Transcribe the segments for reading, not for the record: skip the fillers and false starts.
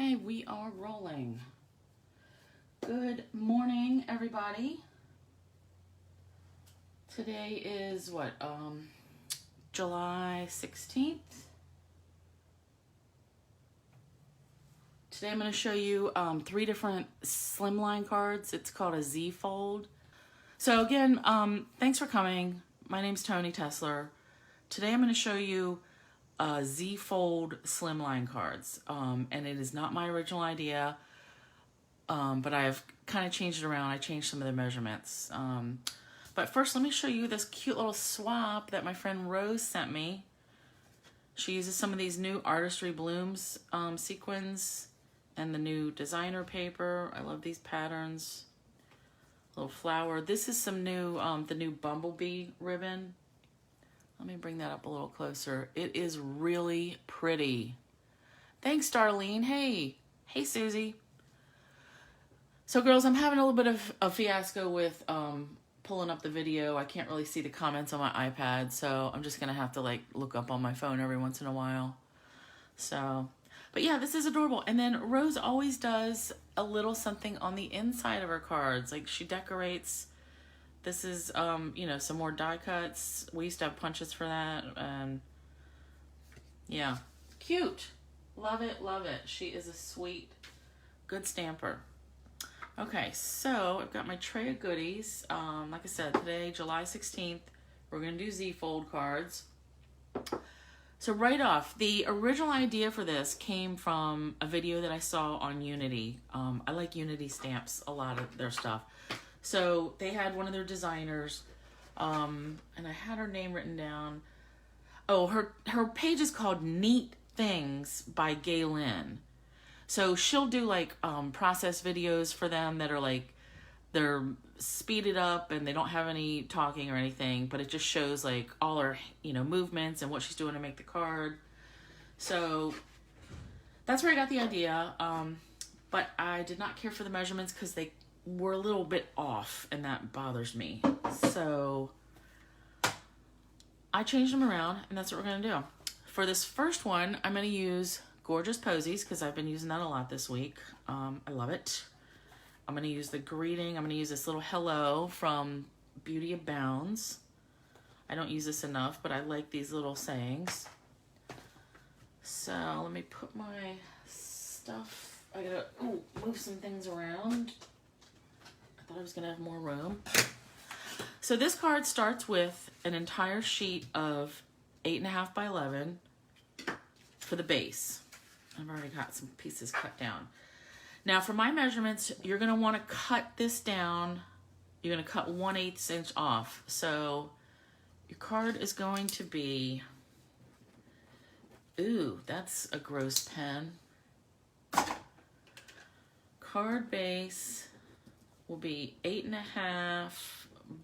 Okay, we are rolling. Good morning, everybody. Today is what, July 16th. Today I'm going to show you 3 different slimline cards. It's called a Z-fold. So again, thanks for coming. My name's Tony Tesler. Today I'm going to show you Z-fold Slimline Cards, and it is not my original idea, but I've kind of changed it around. I changed some of the measurements. But first, let me show you this cute little swap that my friend Rose sent me. She uses some of these new Artistry Blooms sequins and the new designer paper. I love these patterns. Little flower. This is some new, the new Bumblebee ribbon. Let me bring that up a little closer. It is really pretty. Thanks, Darlene. Hey. Hey, Susie. So, girls, I'm having a little bit of a fiasco with pulling up the video. I can't really see the comments on my iPad, so I'm just going to have to, like, look up on my phone every once in a while. So, but yeah, this is adorable. And then Rose always does a little something on the inside of her cards. Like, she decorates. This is, you know, some more die cuts. We used to have punches for that. And yeah, cute. Love it, love it. She is a sweet, good stamper. Okay, so I've got my tray of goodies. Like I said, today, July 16th, we're going to do Z-fold cards. So right off, the original idea for this came from a video that I saw on Unity. I like Unity stamps, a lot of their stuff. So they had one of their designers, and I had her name written down. Oh, her page is called Neat Things by Gaylin. So she'll do like process videos for them that are like, they're speeded up and they don't have any talking or anything, but it just shows like all her, you know, movements and what she's doing to make the card. So that's where I got the idea. But I did not care for the measurements because they were a little bit off, and that bothers me. So I changed them around, and that's what we're going to do. For this first one, I'm going to use Gorgeous Posies because I've been using that a lot this week. I love it. I'm going to use the greeting. I'm going to use this little hello from Beauty Abounds. I don't use this enough, but I like these little sayings. So let me put my stuff. I got to move some things around. I thought I was going to have more room. So this card starts with an entire sheet of 8.5 by 11 for the base. I've already got some pieces cut down. Now for my measurements, you're going to want to cut this down. You're going to cut 1/8 inch off. So your card is going to be, ooh, that's a gross pen. Card base will be 8.5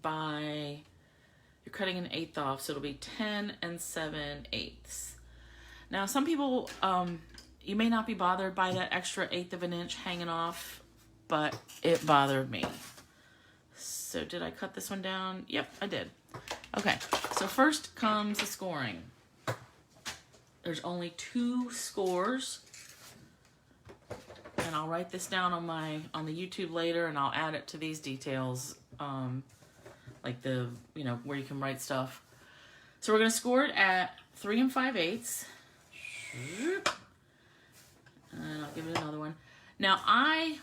by, you're cutting 1/8 off, so it'll be 10 7/8. Now some people, you may not be bothered by that extra 1/8 of an inch hanging off, but it bothered me. So did I cut this one down? Yep, I did. Okay, so first comes the scoring. There's only 2 scores. And I'll write this down on the YouTube later, and I'll add it to these details, like the, you know, where you can write stuff. So we're going to score it at 3 5/8. And I'll give it another one. Now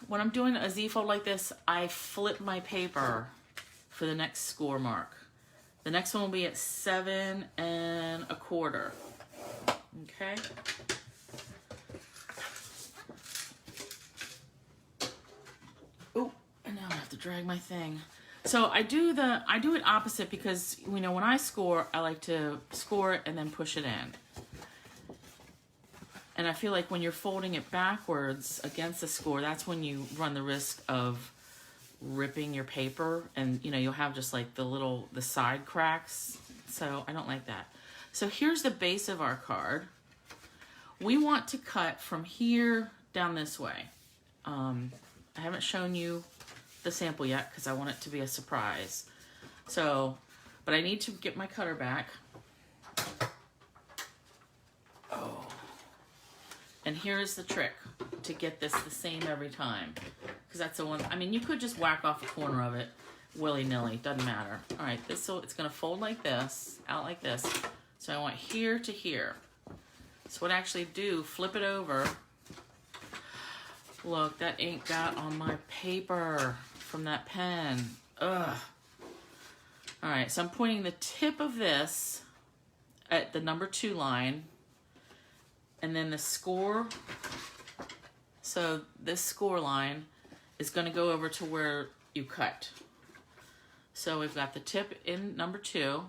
when I'm doing a Z-fold like this, I flip my paper for the next score mark. The next one will be at 7 1/4. Okay. Drag my thing. So I do it opposite because, you know, when I score, I like to score it and then push it in. And I feel like when you're folding it backwards against the score, that's when you run the risk of ripping your paper, and you know, you'll have just like the side cracks. So I don't like that. So here's the base of our card. We want to cut from here down this way. I haven't shown you the sample yet because I want it to be a surprise. So, but I need to get my cutter back. Oh. And here is the trick. to get this the same every time. Because that's the one, I mean, you could just whack off a corner of it willy-nilly, doesn't matter. All right, this, so it's gonna fold like this, out like this. So I want here to here. So what I actually do, flip it over. Look, that ink got on my paper from that pen. Ugh. All right, so I'm pointing the tip of this at the number 2 line, and then the score, so this score line is gonna go over to where you cut. So we've got the tip in number 2,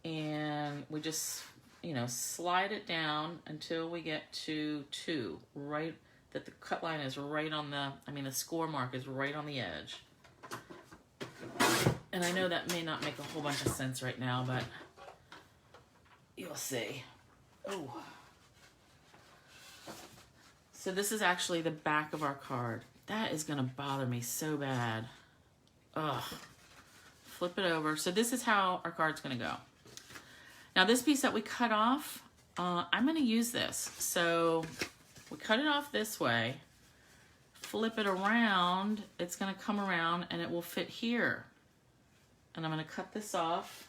and we just, you know, slide it down until we get to 2, right, that the cut line is right on the, I mean, the score mark is right on the edge. And I know that may not make a whole bunch of sense right now, but you'll see. Oh. So this is actually the back of our card. That is gonna bother me so bad. Ugh. Flip it over. So this is how our card's gonna go. Now this piece that we cut off, I'm gonna use this. So we cut it off this way, flip it around, it's gonna come around and it will fit here. And I'm gonna cut this off.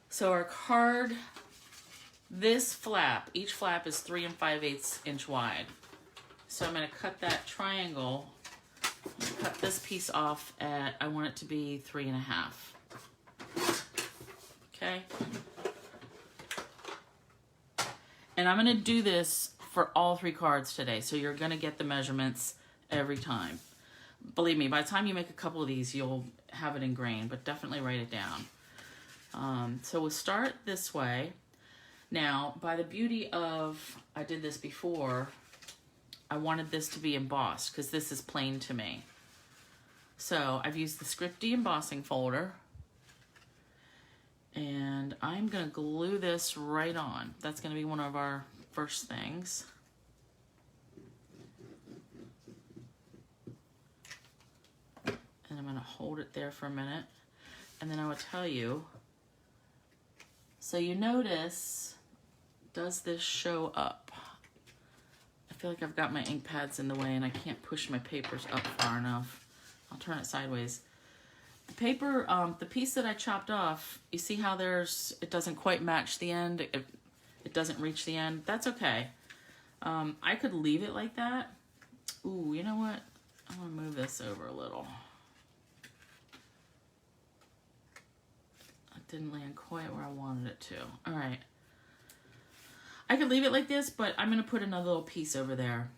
So our card, this flap, each flap is 3 5/8 inch wide. So I'm gonna cut that triangle, cut this piece off at, I want it to be 3 1/2. Okay. And I'm gonna do this for all 3 cards today. So you're gonna get the measurements every time. Believe me, by the time you make a couple of these, you'll have it ingrained, but definitely write it down. So we'll start this way. Now, by the beauty of, I did this before, I wanted this to be embossed because this is plain to me. So I've used the Scripty embossing folder, and I'm gonna glue this right on. That's gonna be one of our first things. And I'm gonna hold it there for a minute, and then I will tell you. So you notice, does this show up? I feel like I've got my ink pads in the way and I can't push my papers up far enough. I'll turn it sideways. The paper, the piece that I chopped off, you see how it doesn't quite match the end, it doesn't reach the end. That's okay. I could leave it like that. Ooh, you know what? I'm gonna move this over a little. It didn't land quite where I wanted it to. All right. I could leave it like this, but I'm gonna put another little piece over there.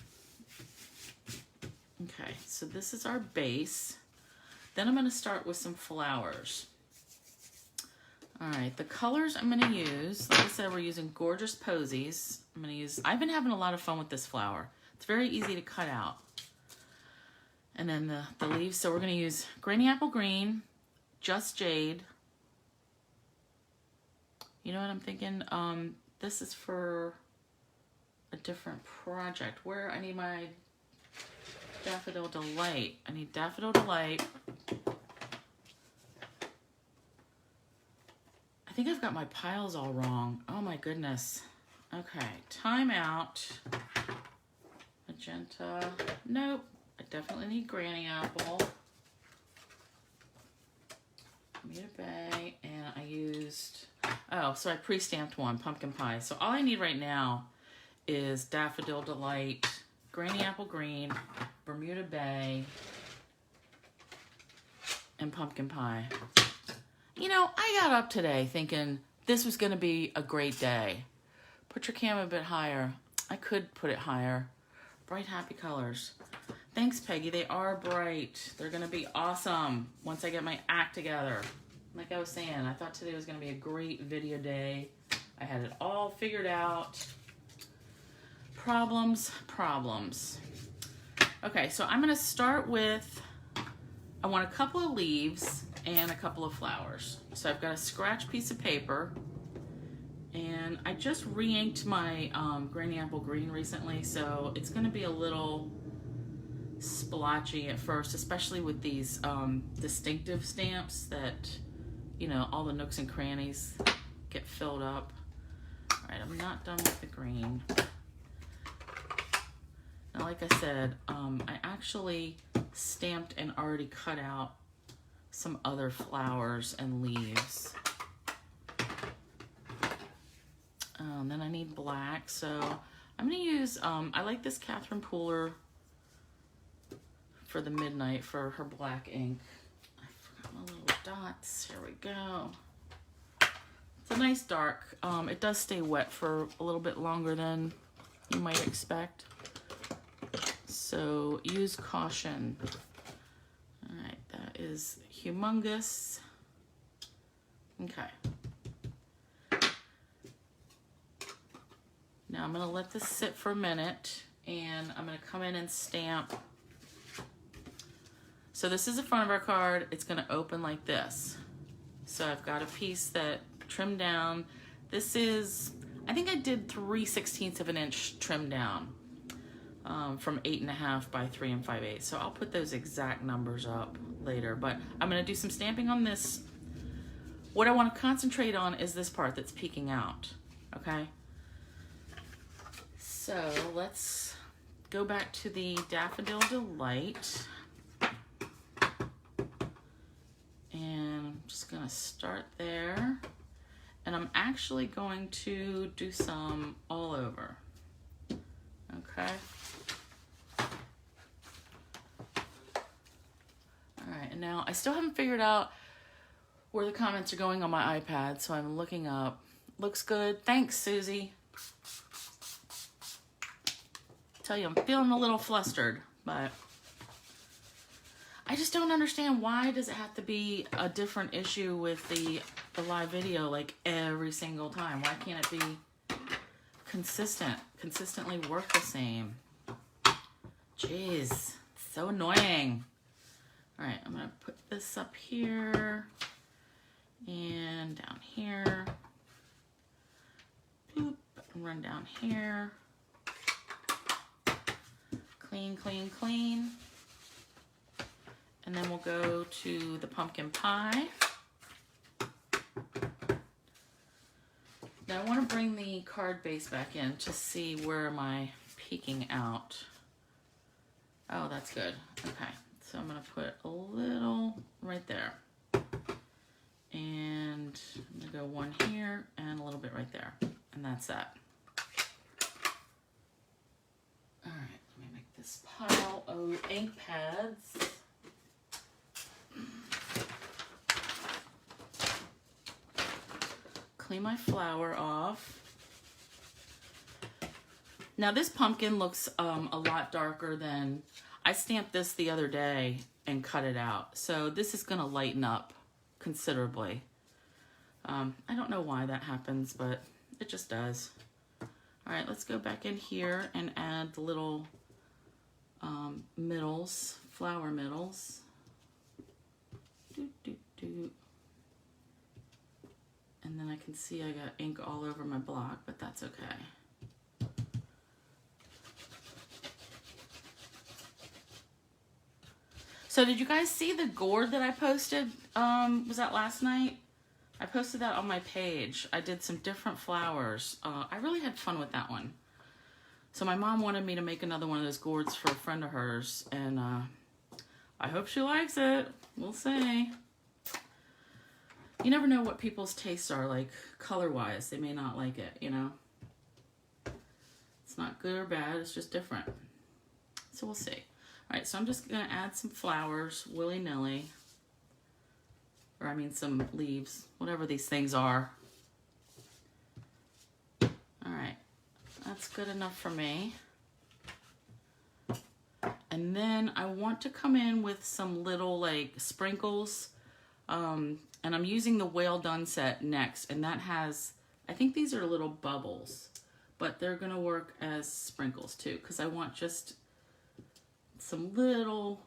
Okay, so this is our base. Then I'm gonna start with some flowers. All right, the colors I'm gonna use, like I said, we're using gorgeous Posies. I've been having a lot of fun with this flower. It's very easy to cut out. And then the leaves, so we're gonna use Granny Apple Green, Just Jade. You know what I'm thinking? This is for a different project. Where I need my Daffodil Delight. I need Daffodil Delight. I think I've got my piles all wrong. Oh my goodness. Okay, time out. Magenta. Nope. I definitely need Granny Apple. Bermuda Bay, and I used, oh, so I pre-stamped one, Pumpkin Pie. So all I need right now is Daffodil Delight, Granny Apple Green, Bermuda Bay, and Pumpkin Pie. You know, I got up today thinking this was going to be a great day. Put your camera a bit higher. I could put it higher. Bright, happy colors. Thanks, Peggy. They are bright. They're going to be awesome once I get my act together. Like I was saying, I thought today was going to be a great video day. I had it all figured out. Problems. Okay, so I'm going to start with, I want a couple of leaves and a couple of flowers. So I've got a scratch piece of paper, and I just re-inked my Granny Apple Green recently, so it's going to be a little splotchy at first, especially with these distinctive stamps that, you know, all the nooks and crannies get filled up. All right, I'm not done with the green. Now, like I said, I actually stamped and already cut out some other flowers and leaves. Then I need black, so I'm going to use, I like this Catherine Pooler for the Midnight for her black ink. I forgot my little dots. Here we go. It's a nice dark. It does stay wet for a little bit longer than you might expect. So use caution. All right, that is humongous. Okay. Now I'm gonna let this sit for a minute and I'm gonna come in and stamp. So this is the front of our card. It's gonna open like this. So I've got a piece that trimmed down. This is, I think I did 3/16 of an inch trim down from 8.5 by 3 5/8. So I'll put those exact numbers up later, but I'm gonna do some stamping on this. What I wanna concentrate on is this part that's peeking out, okay? So let's go back to the Daffodil Delight. And I'm just gonna start there. And I'm actually going to do some all over, okay? All right, and now I still haven't figured out where the comments are going on my iPad, so I'm looking up. Looks good. Thanks, Susie. Tell you, I'm feeling a little flustered, but I just don't understand, why does it have to be a different issue with the live video like every single time? Why can't it be consistently work the same? Jeez, it's so annoying. All right, I'm gonna put this up here and down here. Boop, and run down here. Clean, clean, clean. And then we'll go to the pumpkin pie. Now I want to bring the card base back in to see where am I peeking out. Oh, that's good. Okay, so I'm going to put a little right there. And I'm going to go one here and a little bit right there. And that's that. All right, let me make this pile of ink pads. Clean my flour off. Now this pumpkin looks a lot darker than, I stamped this the other day and cut it out. So this is gonna lighten up considerably. I don't know why that happens, but it just does. All right, let's go back in here and add the little middles, flower middles. Doot, doot, doot. And then I can see I got ink all over my block, but that's okay. So did you guys see the gourd that I posted? Was that last night? I posted that on my page. I did some different flowers. I really had fun with that one. So my mom wanted me to make another one of those gourds for a friend of hers, and I hope she likes it. We'll see. You never know what people's tastes are, like color-wise. They may not like it, you know? It's not good or bad, it's just different. So we'll see. All right, so I'm just gonna add some flowers, willy-nilly. Or I mean some leaves, whatever these things are. All right, that's good enough for me. And then I want to come in with some little like sprinkles. And I'm using the Well Done set next, and that has, I think these are little bubbles, but they're gonna work as sprinkles too, because I want just some little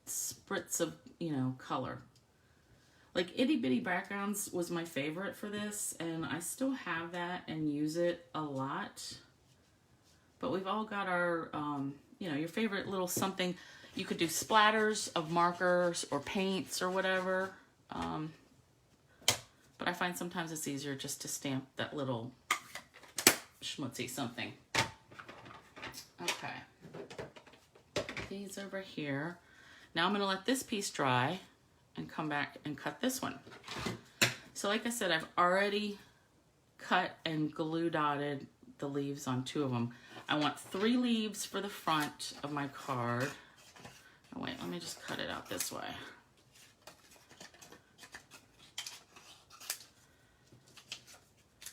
spritz of, you know, color. Like itty bitty backgrounds was my favorite for this, and I still have that and use it a lot. But we've all got our, you know, your favorite little something. You could do splatters of markers or paints or whatever. But I find sometimes it's easier just to stamp that little schmutzy something. Okay. These over here. Now I'm going to let this piece dry and come back and cut this one. So like I said, I've already cut and glue dotted the leaves on 2 of them. I want 3 leaves for the front of my card. Oh wait, let me just cut it out this way.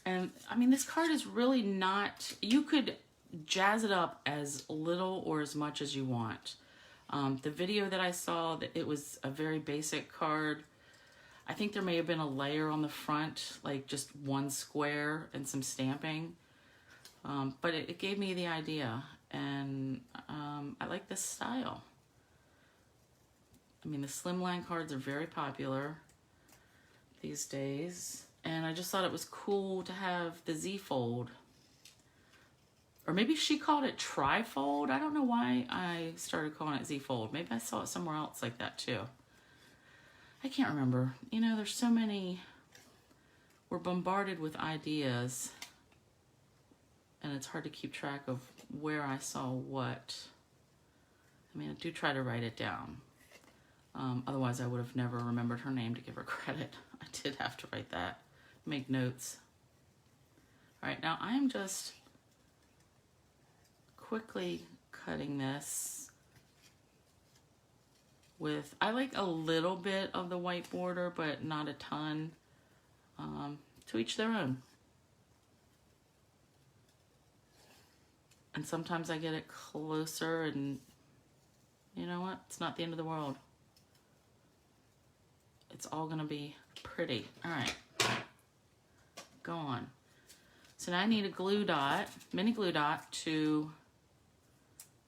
And I mean, this card is really not, you could jazz it up as little or as much as you want. The video that I saw, that it was a very basic card. I think there may have been a layer on the front, like just 1 square and some stamping. But it gave me the idea, and I like this style. I mean, the slimline cards are very popular these days, and I just thought it was cool to have the Z-fold. Or maybe she called it tri-fold. I don't know why I started calling it Z-fold. Maybe I saw it somewhere else like that too. I can't remember. You know, there's so many. We're bombarded with ideas, and it's hard to keep track of where I saw what. I mean, I do try to write it down. Otherwise, I would have never remembered her name to give her credit. I did have to write that, make notes. All right, now I am just quickly cutting this with, I like a little bit of the white border, but not a ton. To each their own. And sometimes I get it closer, and you know what? It's not the end of the world. It's all gonna be pretty. All right, go on. So now I need a glue dot, mini glue dot, to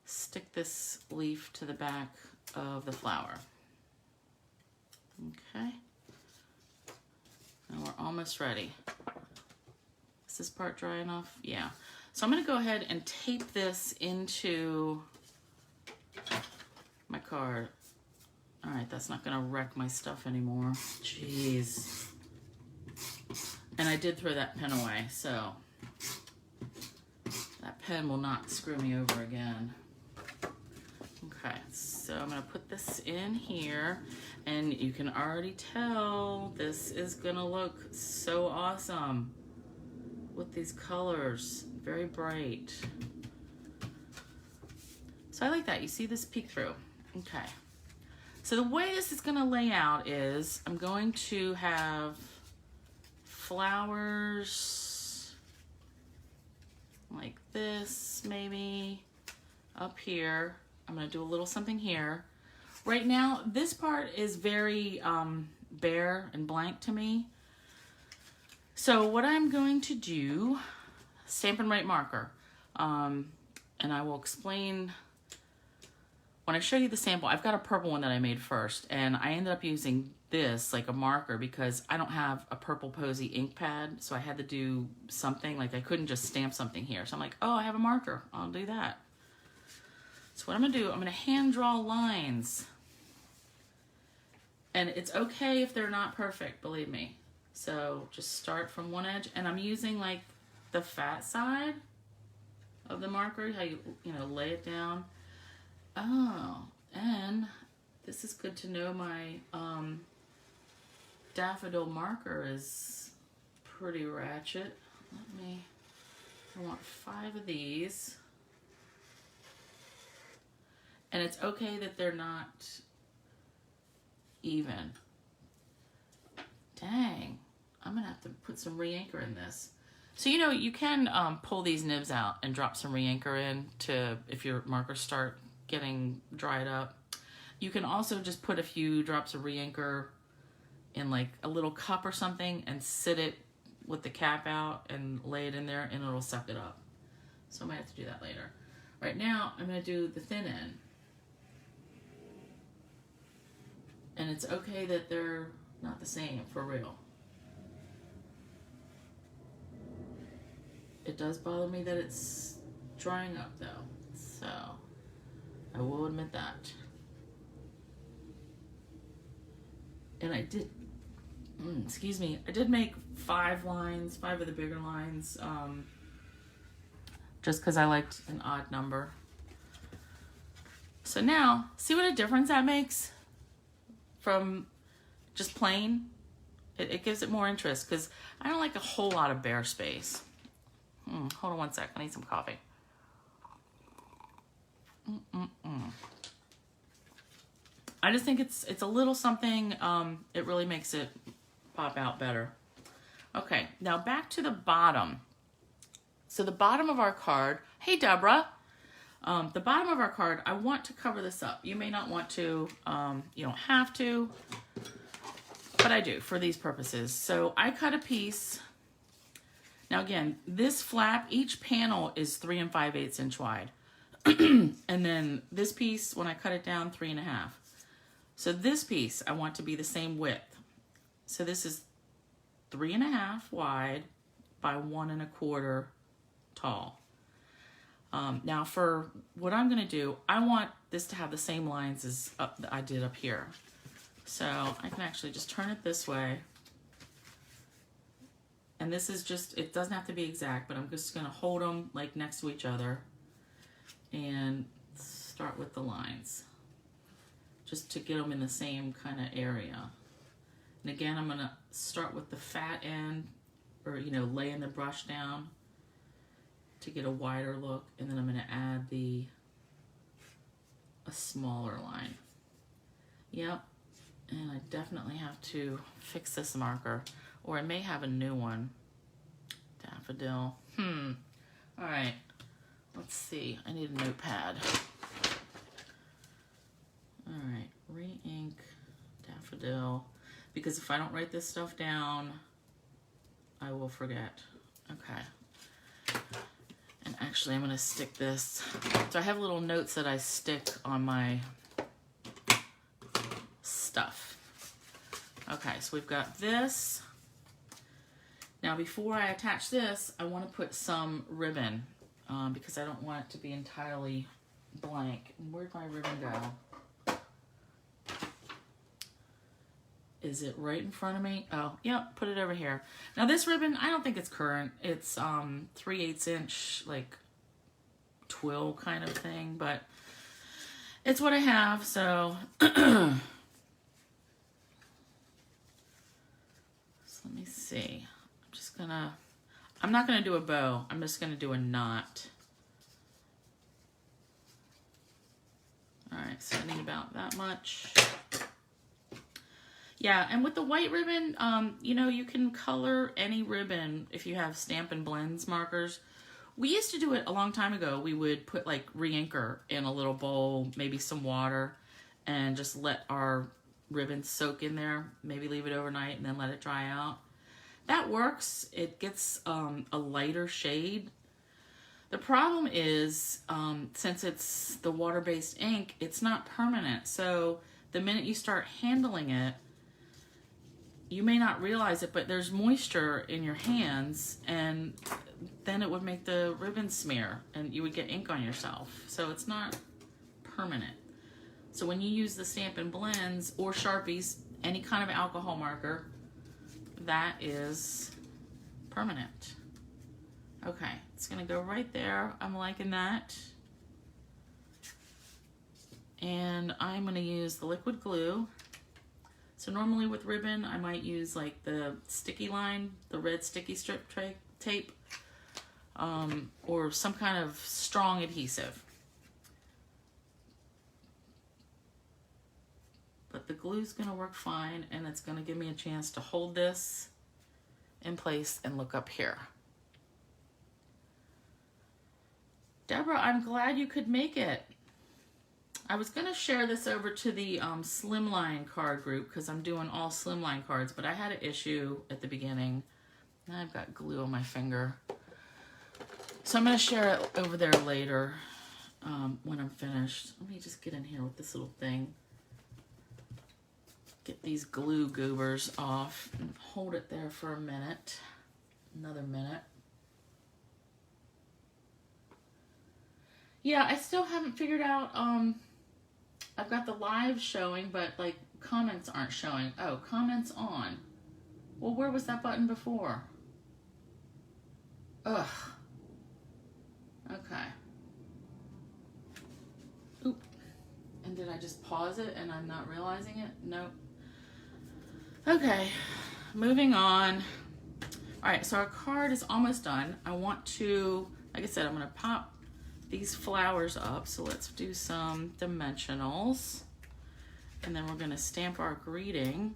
stick this leaf to the back of the flower. Okay. Now we're almost ready. Is this part dry enough? Yeah. So I'm gonna go ahead and tape this into my card. All right, that's not gonna wreck my stuff anymore. Jeez. And I did throw that pen away, so that pen will not screw me over again. Okay, so I'm gonna put this in here, and you can already tell this is gonna look so awesome with these colors, very bright. So I like that. You see this peek through. Okay. So the way this is gonna lay out is I'm going to have flowers like this, maybe up here. I'm gonna do a little something here. Right now, this part is very bare and blank to me. So what I'm going to do, Stampin' Write marker, and I will explain when I show you the sample. I've got a purple one that I made first, and I ended up using this like a marker because I don't have a purple Posy ink pad, so I had to do something. Like I couldn't just stamp something here. So I'm like, oh, I have a marker, I'll do that. So what I'm gonna do, I'm gonna hand draw lines. And it's okay if they're not perfect, believe me. So just start from one edge, and I'm using like the fat side of the marker, how you know, lay it down. Oh, and this is good to know, my daffodil marker is pretty ratchet. I want 5 of these. And it's okay that they're not even. Dang, I'm gonna have to put some re-anchor in this. So, you know, you can pull these nibs out and drop some re-anchor in to, if your markers start getting dried up. You can also just put a few drops of re-anchor in like a little cup or something and sit it with the cap out and lay it in there, and it'll suck it up. So I might have to do that later. Right now, I'm gonna do the thin end. And it's okay that they're not the same, for real. It does bother me that it's drying up though, so I will admit that. And I did, excuse me, I did make 5 lines, 5 of the bigger lines, just because I liked an odd number. So now, see what a difference that makes from just plain? It gives it more interest because I don't like a whole lot of bare space. Hold on one sec, I need some coffee. I just think it's a little something, it really makes it pop out better. Okay, now back to the bottom. So the bottom of our card, hey Deborah, the bottom of our card, I want to cover this up. You may not want to, you don't have to, but I do for these purposes. So I cut a piece. Now again, this flap, each panel is 3 5/8 inch wide. And then this piece, when I cut it down, 3 1/2. So this piece, I want to be the same width. So this is 3 1/2 wide by 1 1/4 tall. Now for what I'm gonna do, I want this to have the same lines as I did up here. So I can actually just turn it this way. And this is just, it doesn't have to be exact, but I'm just gonna hold them like next to each other and start with the lines, just to get them in the same kind of area. And again, I'm gonna start with the fat end, or laying the brush down to get a wider look, and then I'm gonna add a smaller line. Yep, and I definitely have to fix this marker, or I may have a new one. Daffodil. All right, let's see. I need a notepad. All right, re-ink Daffodil, because if I don't write this stuff down, I will forget. Okay. And actually, I'm gonna stick this. So I have little notes that I stick on my stuff. Okay, so we've got this. Now, before I attach this, I want to put some ribbon because I don't want it to be entirely blank. Where'd my ribbon go? Is it right in front of me? Oh, yep, put it over here. Now this ribbon, I don't think it's current. It's 3/8 inch, like twill kind of thing, but it's what I have, so. So let me see. I'm not gonna do a bow. I'm just gonna do a knot. All right, so I need about that much. Yeah, and with the white ribbon, you can color any ribbon if you have Stampin' Blends markers. We used to do it a long time ago. We would put like re-inker in a little bowl, maybe some water, and just let our ribbon soak in there. Maybe leave it overnight and then let it dry out. That works. It gets a lighter shade. The problem is, since it's the water-based ink, it's not permanent. So the minute you start handling it, you may not realize it, but there's moisture in your hands, and then it would make the ribbon smear, and you would get ink on yourself. So it's not permanent. So when you use the Stampin' Blends or Sharpies, any kind of alcohol marker, that is permanent. Okay, it's gonna go right there. I'm liking that. And I'm gonna use the liquid glue. So normally with ribbon, I might use like the sticky line, the red sticky strip tape, or some kind of strong adhesive. But the glue's gonna work fine, and it's gonna give me a chance to hold this in place and look up here. Deborah, I'm glad you could make it. I was gonna share this over to the Slimline card group because I'm doing all Slimline cards, but I had an issue at the beginning. Now I've got glue on my finger. So I'm gonna share it over there later when I'm finished. Let me just get in here with this little thing. Get these glue goobers off and hold it there for a minute, another minute. Yeah, I still haven't figured out, I've got the live showing, but like comments aren't showing. Oh, comments on. Well, where was that button before? Ugh. And did I just pause it and I'm not realizing it? Nope. Okay, moving on. All right, so our card is almost done. I want to, like I said, I'm gonna pop these flowers up. So let's do some dimensionals. And then we're gonna stamp our greeting.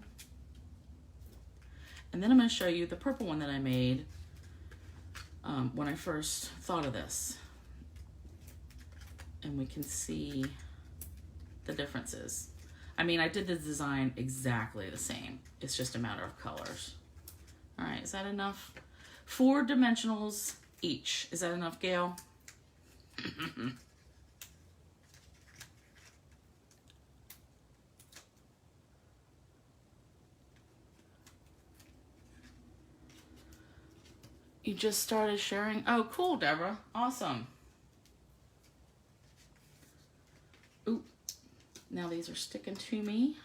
And then I'm gonna show you the purple one that I made when I first thought of this. And we can see the differences. I mean, I did the design exactly the same. It's just a matter of colors. All right, is that enough? 4 dimensionals each. Is that enough, Gail? You just started sharing? Oh, cool, Deborah. Awesome. Ooh, now these are sticking to me.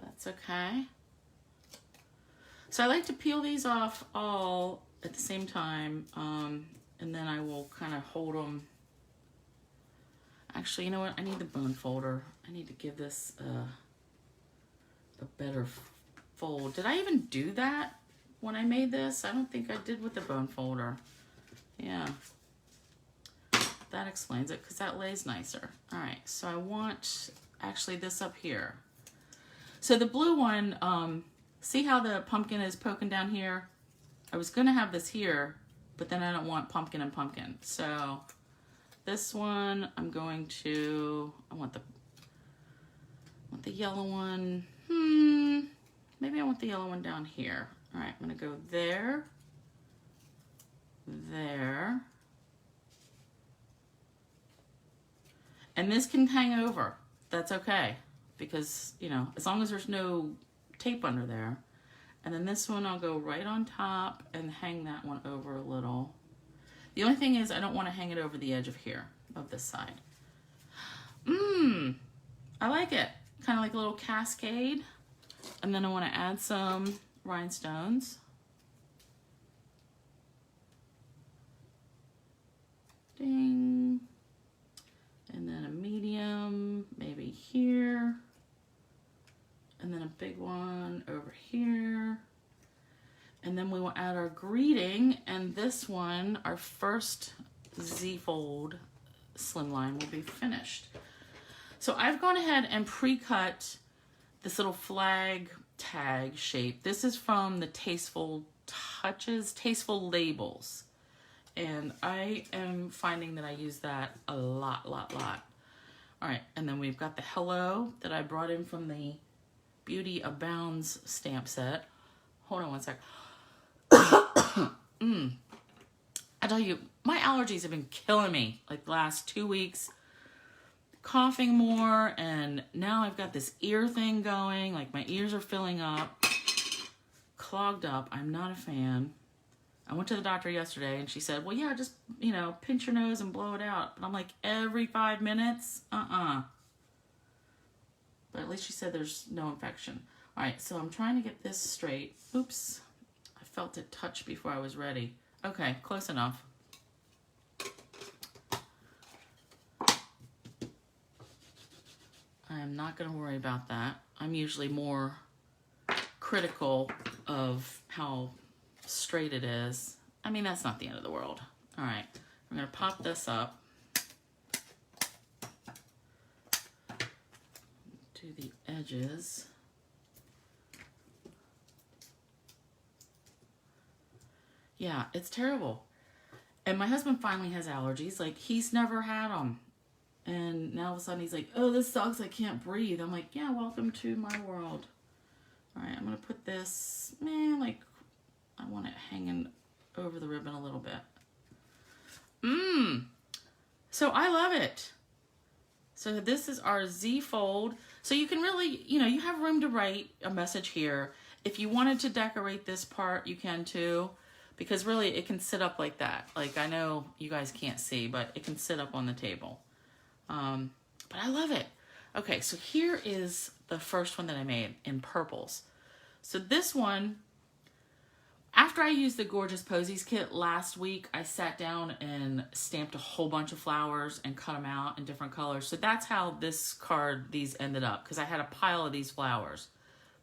That's okay. So I like to peel these off all at the same time, and then I will kind of hold them. Actually, you know what? I need the bone folder. I need to give this a better fold. Did I even do that when I made this? I don't think I did with the bone folder. Yeah. That explains it, because that lays nicer. All right, so I want actually this up here. So the blue one, see how the pumpkin is poking down here? I was gonna have this here, but then I don't want pumpkin and pumpkin. So this one, I'm going to, I want the yellow one. Maybe I want the yellow one down here. All right, I'm gonna go there, there. And this can hang over. That's okay, because, you know, as long as there's no tape under there. And then this one I'll go right on top and hang that one over a little. The only thing is I don't want to hang it over the edge of here, of this side. I like it. Kind of like a little cascade. And then I want to add some rhinestones. Ding. And then a medium, maybe here. And then a big one over here. And then we will add our greeting, and this one, our first Z-fold Slimline, will be finished. So I've gone ahead and pre-cut this little flag tag shape. This is from the Tasteful Touches, Tasteful Labels. And I am finding that I use that a lot. All right, and then we've got the hello that I brought in from the Beauty Abounds stamp set. Hold on one sec. I tell you, my allergies have been killing me like the last 2 weeks. Coughing more, and now I've got this ear thing going. Like my ears are filling up, clogged up. I'm not a fan. I went to the doctor yesterday and she said, well, yeah, just, you know, pinch your nose and blow it out. But I'm like, every 5 minutes? But at least she said there's no infection. All right, so I'm trying to get this straight. Oops, I felt it touch before I was ready. Okay, close enough. I'm not gonna worry about that. I'm usually more critical of how straight it is. I mean, that's not the end of the world. All right, I'm gonna pop this up to the edges. Yeah, it's terrible. And my husband finally has allergies. Like, he's never had them. And now all of a sudden he's like, oh, this sucks, I can't breathe. I'm like, yeah, welcome to my world. All right, I'm gonna put this, like, I want it hanging over the ribbon a little bit. So I love it. So this is our Z-fold. So you can really, you know, you have room to write a message here. If you wanted to decorate this part, you can too, because really it can sit up like that. Like, I know you guys can't see, but it can sit up on the table. But I love it. Okay, so here is the first one that I made in purples. So this one, After I used the Gorgeous Posies kit last week, I sat down and stamped a whole bunch of flowers and cut them out in different colors. So that's how this card, these ended up, because I had a pile of these flowers.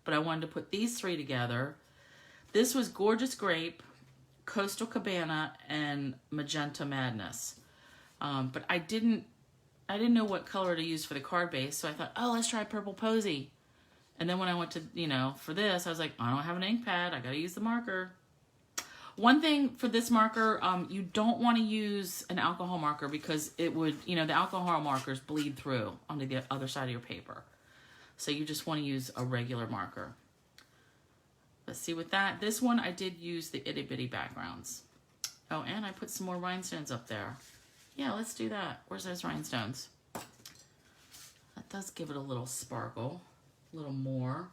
But I wanted to put these three together. This was Gorgeous Grape, Coastal Cabana, and Magenta Madness. But I didn't know what color to use for the card base, so I thought, oh, let's try Purple Posy. And then when I went to, for this, I was like, I don't have an ink pad. I got to use the marker. One thing for this marker, you don't want to use an alcohol marker because it would, the alcohol markers bleed through onto the other side of your paper. So you just want to use a regular marker. Let's see with that. This one, I did use the itty bitty backgrounds. Oh, and I put some more rhinestones up there. Yeah, let's do that. Where's those rhinestones? That does give it a little sparkle, a little more.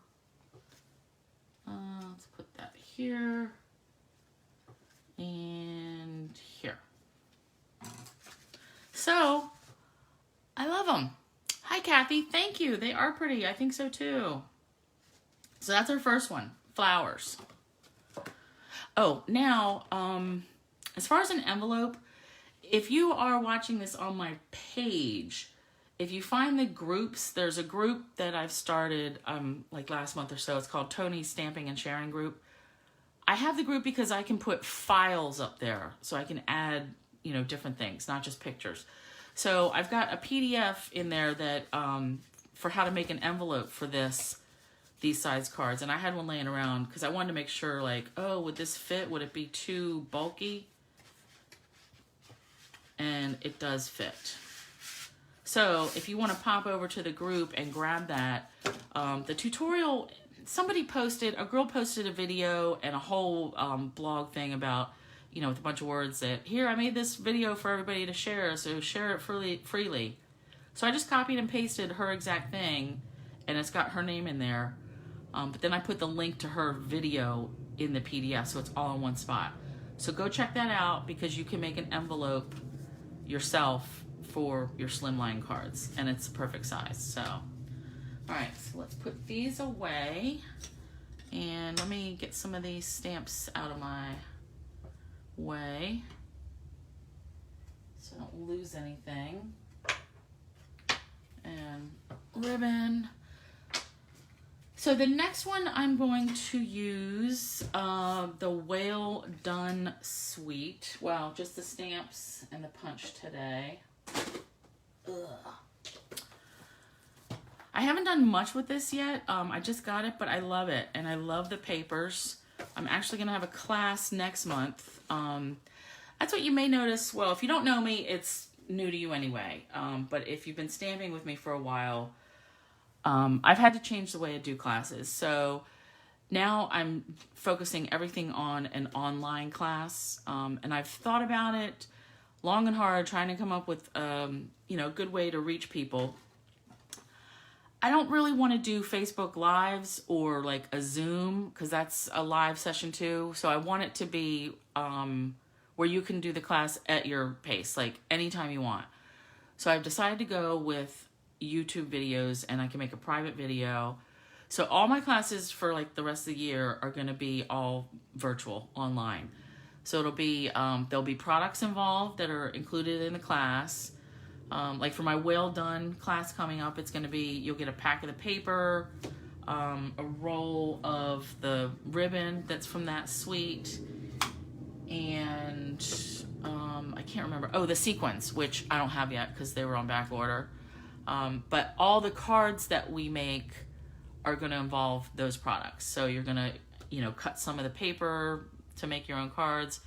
Let's put that here and here. So, I love them. Hi, Kathy. Thank you. They are pretty. I think so, too. So that's our first one, flowers. Oh, now, as far as an envelope, if you are watching this on my page, if you find the groups, there's a group that I've started like last month or so. It's called Tony's Stamping and Sharing Group. I have the group because I can put files up there, so I can add, different things, not just pictures. So I've got a PDF in there that for how to make an envelope for these size cards, and I had one laying around because I wanted to make sure, like, oh, would this fit? Would it be too bulky? And it does fit. So if you want to pop over to the group and grab that, the tutorial, a girl posted a video and a whole blog thing about, with a bunch of words that, here, I made this video for everybody to share, so share it freely. So I just copied and pasted her exact thing, and it's got her name in there. But then I put the link to her video in the PDF, so it's all in one spot. So go check that out, because you can make an envelope yourself for your slimline cards, and it's the perfect size. So, all right, so let's put these away, and let me get some of these stamps out of my way so I don't lose anything. And ribbon. So the next one I'm going to use the Whale Done Suite. Well, just the stamps and the punch today. Ugh. I haven't done much with this yet. I just got it, but I love it, and I love the papers. I'm actually going to have a class next month. That's what you may notice. Well, if you don't know me, it's new to you anyway. But if you've been stamping with me for a while, I've had to change the way I do classes. So now I'm focusing everything on an online class. And I've thought about it long and hard, trying to come up with, a good way to reach people. I don't really want to do Facebook Lives or like a Zoom, because that's a live session too. So I want it to be where you can do the class at your pace, like anytime you want. So I've decided to go with YouTube videos, and I can make a private video. So all my classes for like the rest of the year are going to be all virtual, online. So it'll be, there'll be products involved that are included in the class. Like for my Whale Done class coming up, it's going to be, you'll get a pack of the paper, a roll of the ribbon that's from that suite, and I can't remember. Oh, the sequins, which I don't have yet because they were on back order. But all the cards that we make are going to involve those products. So you're going to, cut some of the paper to make your own cards.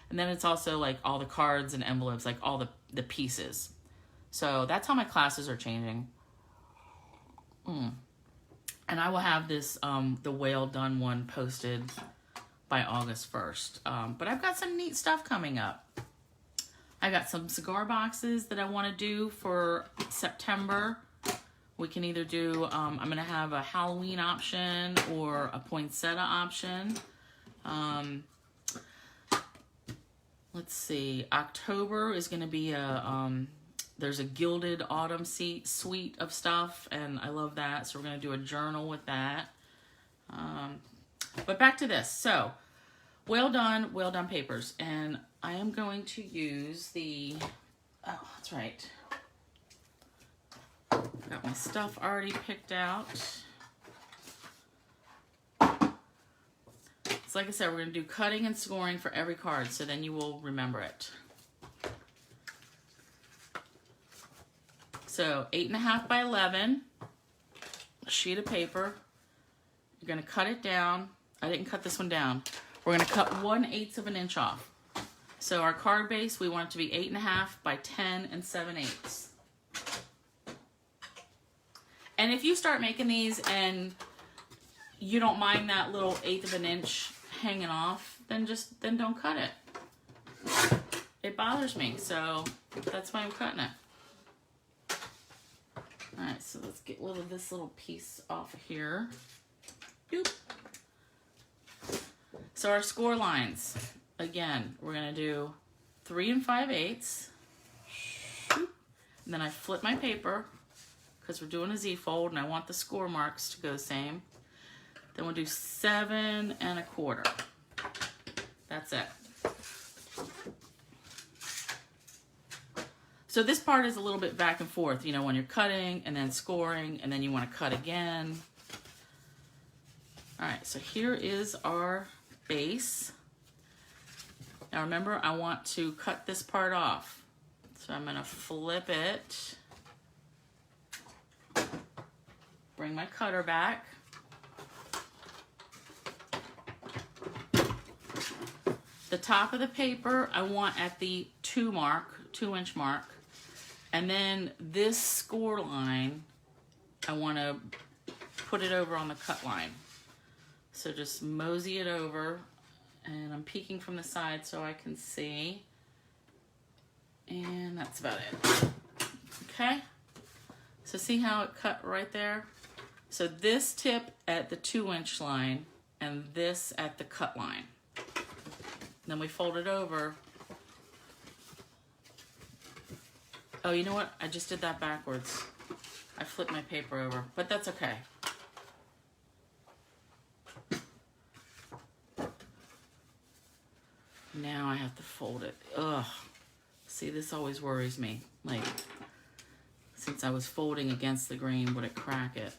And then it's also like all the cards and envelopes, like all the pieces. So that's how my classes are changing. And I will have this, the Whale Done one posted by August 1st. But I've got some neat stuff coming up. I got some cigar boxes that I want to do for September. We can either do, I'm going to have a Halloween option or a poinsettia option. Let's see, October is going to be there's a Gilded Autumn suite of stuff, and I love that, so we're going to do a journal with that. But back to this. So well done papers. And I am going to use the, oh, that's right. Got my stuff already picked out. So like I said, we're going to do cutting and scoring for every card, so then you will remember it. So 8.5 by 11, a sheet of paper. You're going to cut it down. I didn't cut this one down. We're going to cut 1/8 of an inch off. So our card base, we want it to be 8.5 by 10 and 7/8. And if you start making these and you don't mind that little 1/8 of an inch hanging off, then don't cut it. It bothers me, so that's why I'm cutting it. All right, so let's get rid of this little piece off of here. Doop. So our score lines, again, we're gonna do 3 5/8. And then I flip my paper because we're doing a Z-fold and I want the score marks to go the same. Then we'll do 7 1/4. That's it. So this part is a little bit back and forth, you know, when you're cutting and then scoring and then you want to cut again. All right, so here is our base. Now remember, I want to cut this part off. So I'm going to flip it, bring my cutter back. The top of the paper I want at the 2-inch mark. And then this score line, I want to put it over on the cut line. So just mosey it over, and I'm peeking from the side so I can see. And that's about it. Okay? So see how it cut right there? So this tip at the 2-inch line and this at the cut line. Then we fold it over. Oh, you know what? I just did that backwards. I flipped my paper over, but that's okay. Now I have to fold it. Ugh. See, this always worries me. Like, since I was folding against the grain, would it crack it?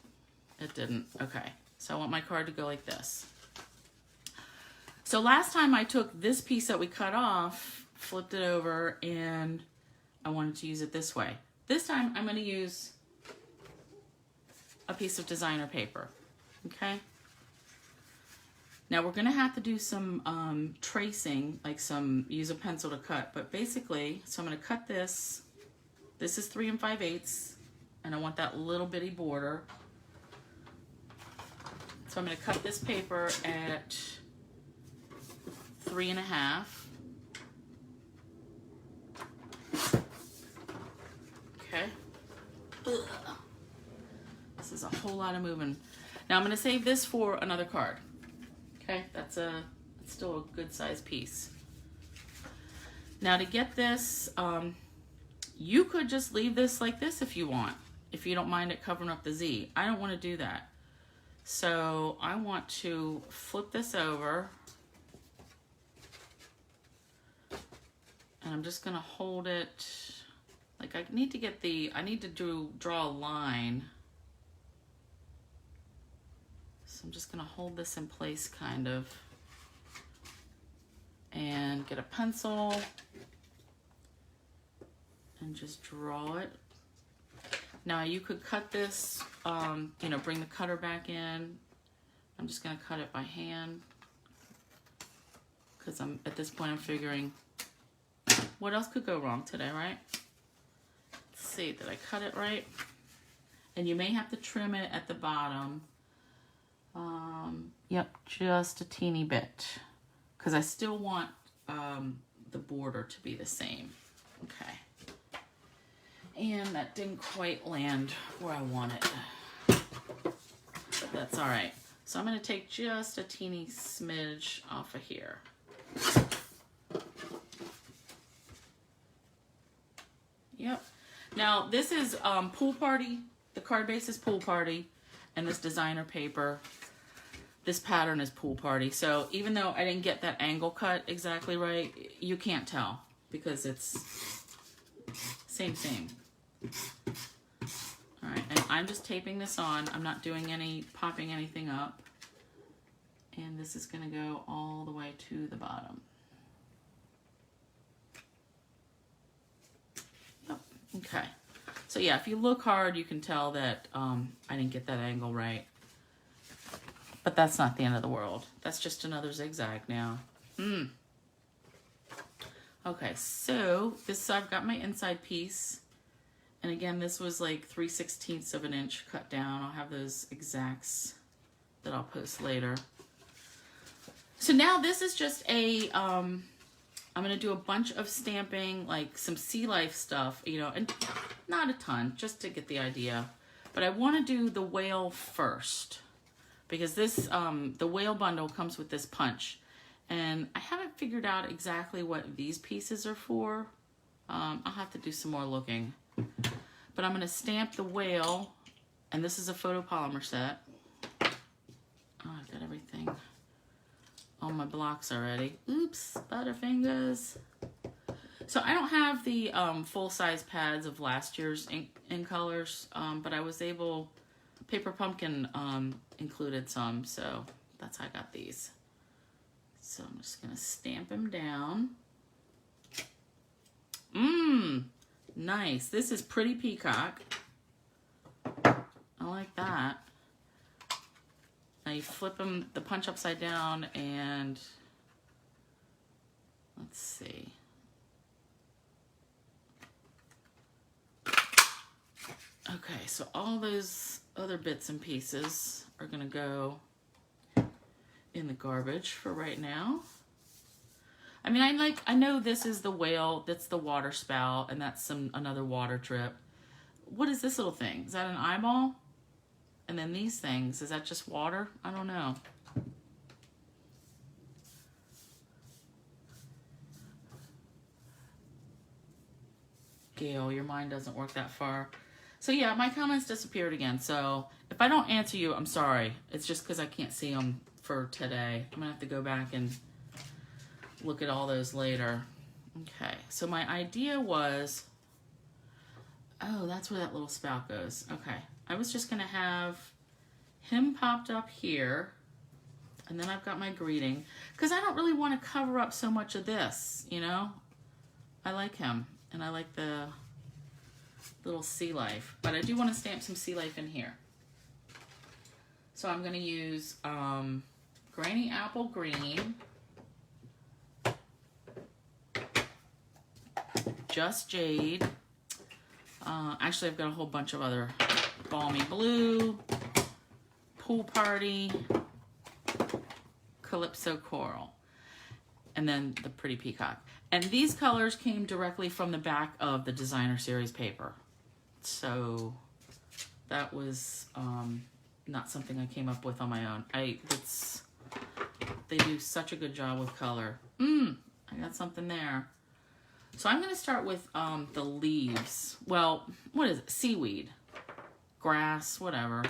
It didn't. Okay. So I want my card to go like this. So last time I took this piece that we cut off, flipped it over, and I wanted to use it this way. This time I'm going to use a piece of designer paper. Okay? Now we're going to have to do some tracing, like use a pencil to cut, but basically, so I'm going to cut this. This is 3 5/8, and I want that little bitty border. So I'm going to cut this paper at 3 1/2. Okay. Ugh. This is a whole lot of moving. Now I'm going to save this for another card. Okay, it's still a good size piece. Now to get this, you could just leave this like this if you want, if you don't mind it covering up the Z. I don't want to do that. So I want to flip this over. And I'm just gonna hold it, like I need to draw a line. So I'm just gonna hold this in place kind of, and get a pencil and just draw it. Now you could cut this, you know, bring the cutter back in. I'm just gonna cut it by hand because at this point I'm figuring, what else could go wrong today, right? Let's see, did I cut it right? And you may have to trim it at the bottom. Yep, just a teeny bit. Because I still want the border to be the same. Okay. And that didn't quite land where I wanted. But that's all right. So I'm going to take just a teeny smidge off of here. Yep. Now this is Pool Party. The card base is Pool Party, and this designer paper. this pattern is Pool Party. So even though I didn't get that angle cut exactly right, you can't tell because it's same thing. All right, and I'm just taping this on. I'm not doing any, popping anything up. And this is gonna go all the way to the bottom. Yep, okay. So yeah, if you look hard, you can tell that I didn't get that angle right. But that's not the end of the world. That's just another zigzag now. Okay, so this, I've got my inside piece. And again, this was like 3/16 of an inch cut down. I'll have those exacts that I'll post later. So now this is just a, I'm gonna do a bunch of stamping, like some sea life stuff, you know, and not a ton, just to get the idea. But I wanna do the whale first, because this, the whale bundle comes with this punch. And I haven't figured out exactly what these pieces are for. I'll have to do some more looking. But I'm gonna stamp the whale, and this is a photopolymer set. Oh, I've got everything on my blocks already. Oops, Butterfingers. So I don't have the full-size pads of last year's in colors, but I was able, Paper Pumpkin included some, so that's how I got these. So I'm just gonna stamp them down. Nice. This is Pretty Peacock. I like that. Now you flip them, the punch upside down, and let's see. Okay, so all those other bits and pieces are gonna go in the garbage for right now. I mean, I know this is the whale, that's the water spout, and that's another water trip. What is this little thing? Is that an eyeball? And then these things, is that just water? I don't know. Gail, your mind doesn't work that far. So yeah, my comments disappeared again. So if I don't answer you, I'm sorry. It's just because I can't see them for today. I'm gonna have to go back and look at all those later. Okay, so my idea was, oh, that's where that little spout goes. Okay, I was just gonna have him popped up here, and then I've got my greeting, because I don't really want to cover up so much of this, you know? I like him, and I like the little sea life, but I do want to stamp some sea life in here. So I'm gonna use Granny Apple Green, Just Jade. Actually, I've got a whole bunch of other Balmy Blue, Pool Party, Calypso Coral, and then the Pretty Peacock. And these colors came directly from the back of the Designer Series paper. So that was not something I came up with on my own. They do such a good job with color. I got something there. So I'm going to start with the leaves. Well, what is it? Seaweed, grass, whatever.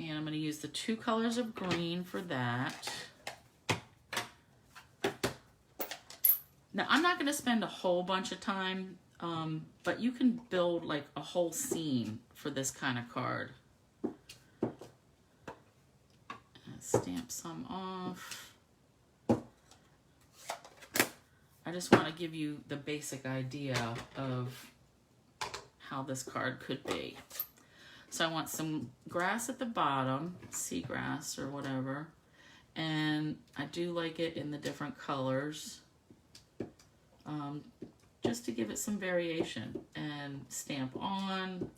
And I'm going to use the 2 colors of green for that. Now, I'm not going to spend a whole bunch of time, but you can build like a whole scene for this kind of card. Stamp some off. I just want to give you the basic idea of how this card could be. So I want some grass at the bottom, seagrass or whatever. And I do like it in the different colors, just to give it some variation. And stamp on,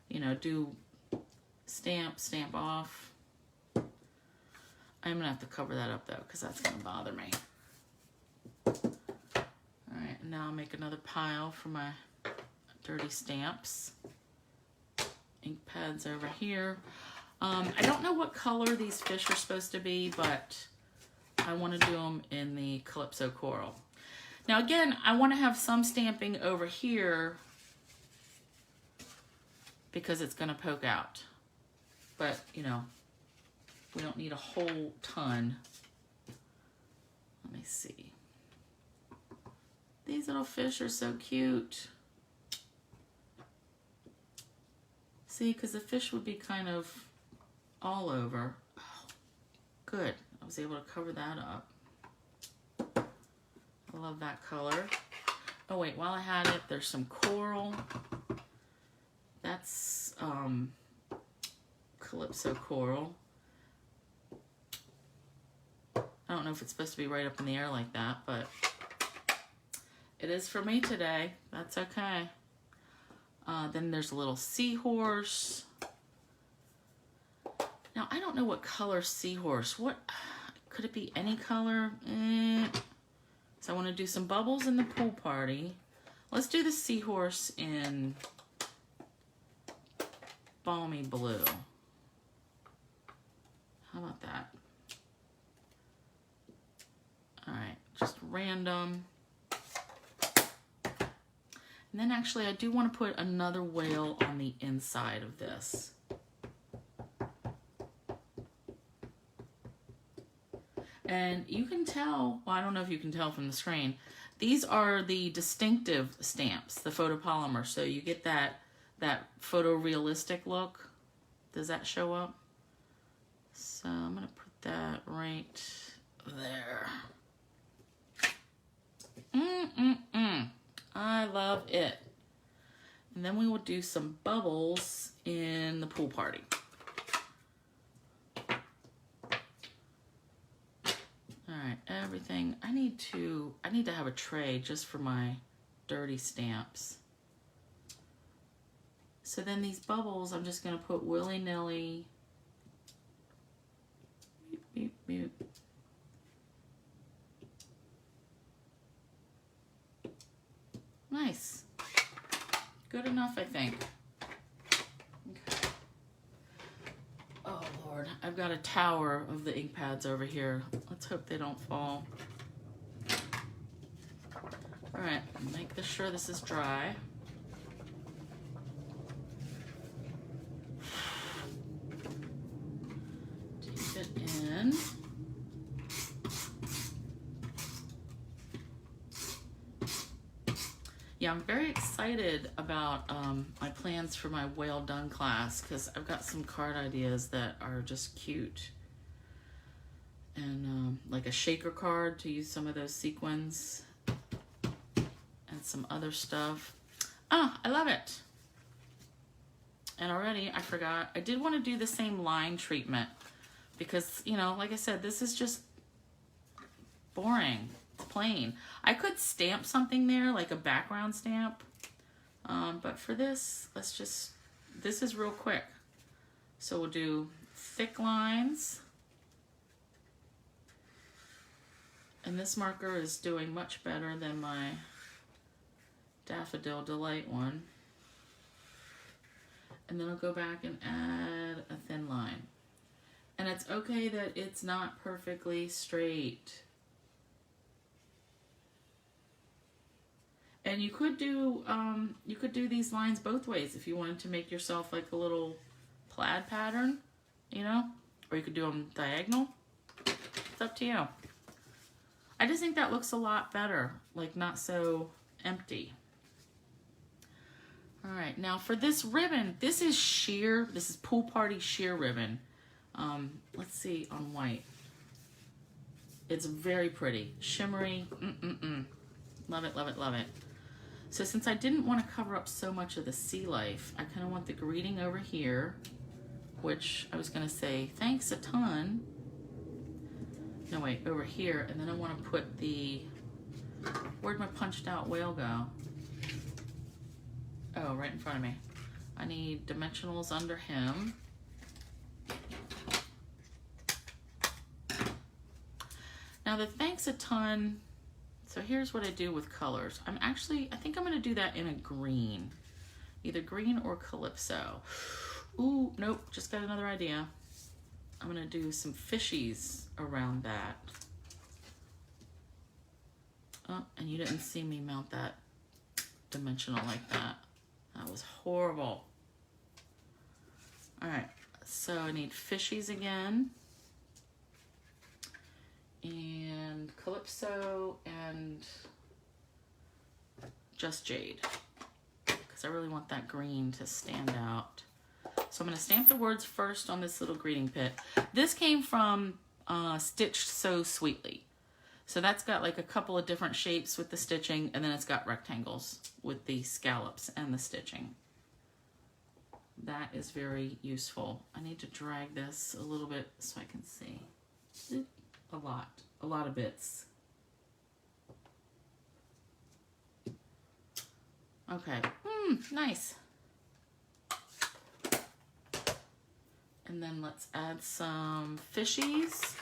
you know, do stamp, stamp off. I'm going to have to cover that up though, because that's going to bother me. Alright, now I'll make another pile for my dirty stamps. Ink pads over here. I don't know what color these fish are supposed to be, but I want to do them in the Calypso Coral. Now again, I want to have some stamping over here because it's going to poke out. But, you know, We don't need a whole ton. Let me see. These little fish are so cute. See, because the fish would be kind of all over. Oh, good. I was able to cover that up. I love that color. Oh wait, while I had it, there's some coral. That's Calypso coral. I don't know if it's supposed to be right up in the air like that, but it is for me today. That's okay. Then there's a little seahorse. Now, I don't know what color seahorse. What could it be? Any color? So I want to do some bubbles in the pool party. Let's do the seahorse in balmy blue. How about that? All right, just random. And then actually I do want to put another whale on the inside of this. And you can tell, well, I don't know if you can tell from the screen, these are the distinctive stamps, the photopolymer. So you get that photorealistic look. Does that show up? So I'm gonna put that right there. I love it. And then we will do some bubbles in the pool party. All right, everything. I need to have a tray just for my dirty stamps. So then these bubbles, I'm just gonna put willy-nilly. Beep, beep, beep. Nice. Good enough, I think. Okay. Oh, Lord. I've got a tower of the ink pads over here. Let's hope they don't fall. All right. Make sure this is dry. Take it in. Yeah, I'm very excited about my plans for my Whale Done class because I've got some card ideas that are just cute. And like a shaker card to use some of those sequins and some other stuff. Oh, I love it. And already, I forgot, I did want to do the same line treatment because, you know, like I said, this is just boring. Plain. I could stamp something there, like a background stamp, but for this, this is real quick. So we'll do thick lines, and this marker is doing much better than my Daffodil Delight one. And then I'll go back and add a thin line. And it's okay that it's not perfectly straight. And you could do these lines both ways if you wanted to make yourself like a little plaid pattern, you know, or you could do them diagonal. It's up to you. I just think that looks a lot better, like not so empty. All right, now for this ribbon, this is sheer, this is pool party sheer ribbon. Let's see on white. It's very pretty, shimmery, Love it, love it, love it. So since I didn't want to cover up so much of the sea life, I kind of want the greeting over here, which I was going to say, thanks a ton. No, wait, over here. And then I want to put the, where'd my punched out whale go? Oh, right in front of me. I need dimensionals under him. Now the thanks a ton, so here's what I do with colors. I think I'm gonna do that in a green. Either green or Calypso. Ooh, nope, just got another idea. I'm gonna do some fishies around that. Oh, and you didn't see me mount that dimensional like that. That was horrible. All right, so I need fishies again. and Calypso and Just Jade, because I really want that green to stand out. So I'm going to stamp the words first on this little greeting pit. This came from Stitched So Sweetly. So that's got like a couple of different shapes with the stitching, and then it's got rectangles with the scallops and the stitching. That is very useful. I need to drag this a little bit so I can see. A lot of bits. Okay, nice. And then let's add some fishies.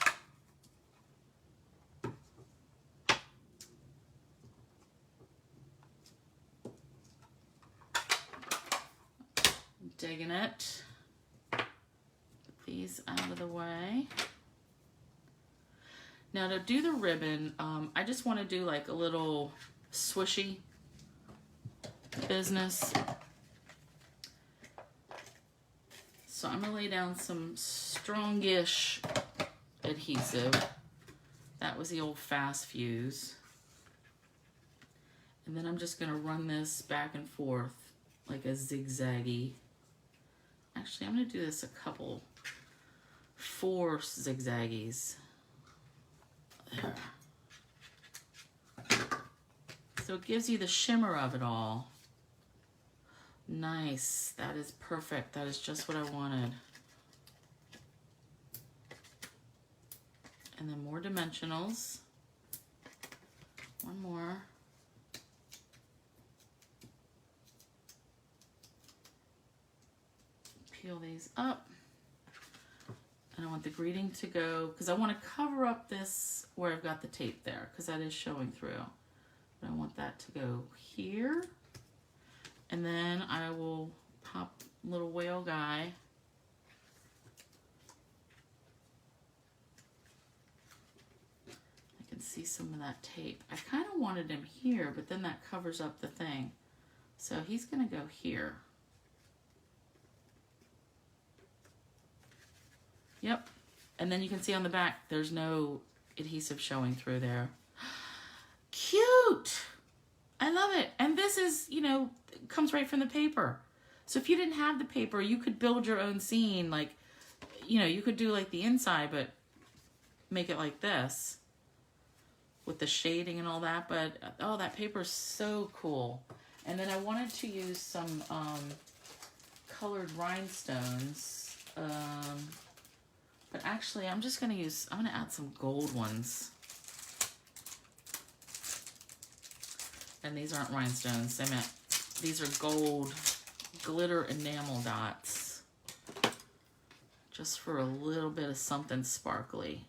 Digging it. Put these out of the way. Now to do the ribbon, I just want to do like a little swishy business. So I'm going to lay down some strongish adhesive. That was the old fast fuse. And then I'm just going to run this back and forth like a zigzaggy. Actually, I'm going to do this 4 zigzaggies. There. So it gives you the shimmer of it all. Nice. That is perfect. That is just what I wanted. And then more dimensionals. One more. Peel these up. And I want the greeting to go, because I want to cover up this where I've got the tape there, because that is showing through. But I want that to go here. And then I will pop little whale guy. I can see some of that tape. I kind of wanted him here, but then that covers up the thing. So he's going to go here. Yep. And then you can see on the back, there's no adhesive showing through there. Cute! I love it. And this is, you know, comes right from the paper. So if you didn't have the paper, you could build your own scene. Like, you know, you could do like the inside, but make it like this with the shading and all that. But, oh, that paper is so cool. And then I wanted to use some colored rhinestones. But actually, I'm just going to I'm going to add some gold ones. And these aren't rhinestones. These are gold glitter enamel dots. Just for a little bit of something sparkly.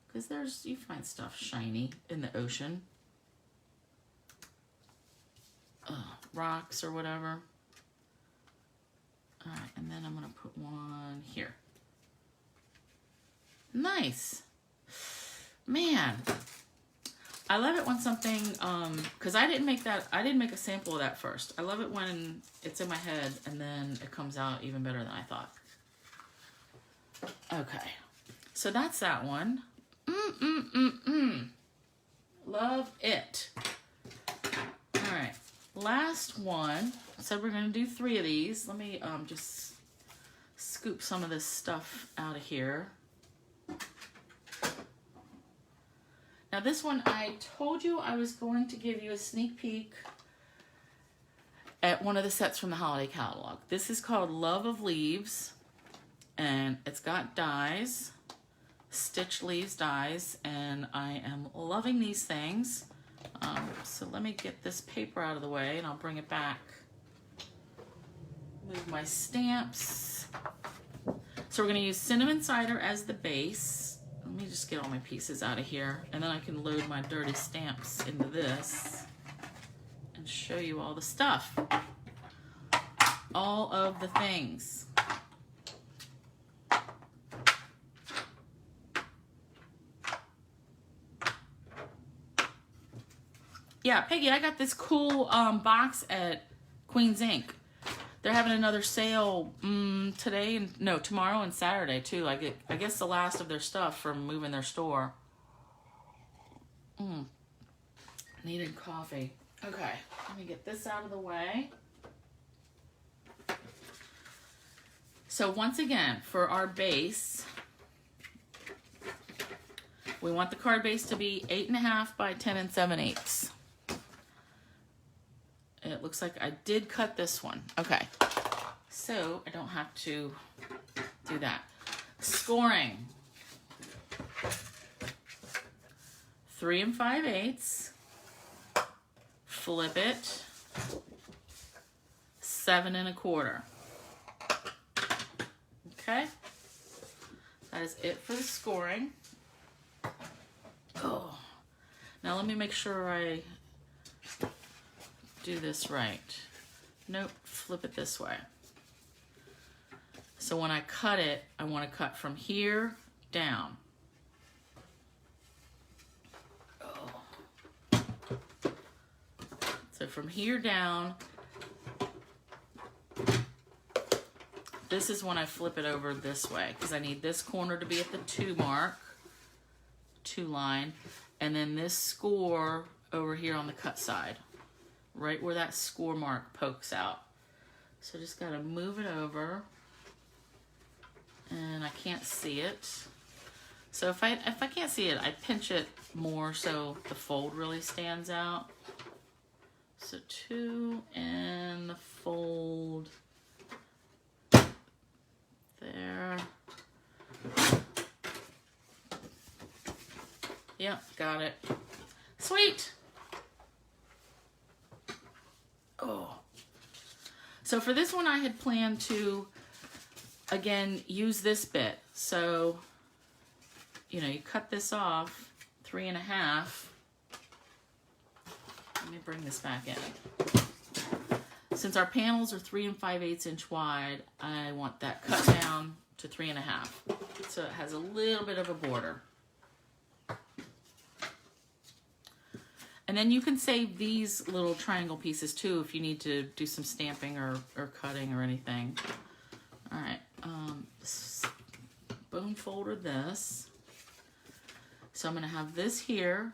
Because you find stuff shiny in the ocean. Rocks or whatever. All right, and then I'm going to put one here. Nice. Man, I love it when something, because I didn't make a sample of that first. I love it when it's in my head and then it comes out even better than I thought. Okay, so that's that one. Love it. All right, last one. I said we're going to do 3 of these. Let me just scoop some of this stuff out of here. Now this one, I told you I was going to give you a sneak peek at one of the sets from the holiday catalog. This is called Love of Leaves, and it's got dies, stitch leaves dies, and I am loving these things. So let me get this paper out of the way and I'll bring it back. Move my stamps. So we're going to use cinnamon cider as the base. Let me just get all my pieces out of here, and then I can load my dirty stamps into this and show you all the stuff. All of the things. Yeah, Peggy, I got this cool box at Queen's Ink. They're having another sale today and no, tomorrow and Saturday too. Like I guess the last of their stuff from moving their store. Needed coffee. Okay, let me get this out of the way. So once again, for our base, we want the card base to be 8.5 by 10 7/8. It looks like I did cut this one. Okay, so I don't have to do that. Scoring. 3 5/8. Flip it. 7 1/4. Okay, that is it for the scoring. Oh, now let me make sure I do this right. Nope, flip it this way. So when I cut it, I want to cut from here down. Oh. So from here down, this is when I flip it over this way because I need this corner to be at the 2 mark, 2 line, and then this score over here on the cut side, right where that score mark pokes out. So just gotta move it over, and I can't see it. So if I can't see it, I pinch it more so the fold really stands out. So 2 and the fold there. Yep, got it. Sweet. Oh. So for this one, I had planned to, again, use this bit. So, you know, you cut this off 3 1/2. Let me bring this back in. Since our panels are 3 5/8 inch wide, I want that cut down to 3 1/2. So it has a little bit of a border. And then you can save these little triangle pieces too if you need to do some stamping or cutting or anything. All right, bone folded this. So I'm gonna have this here,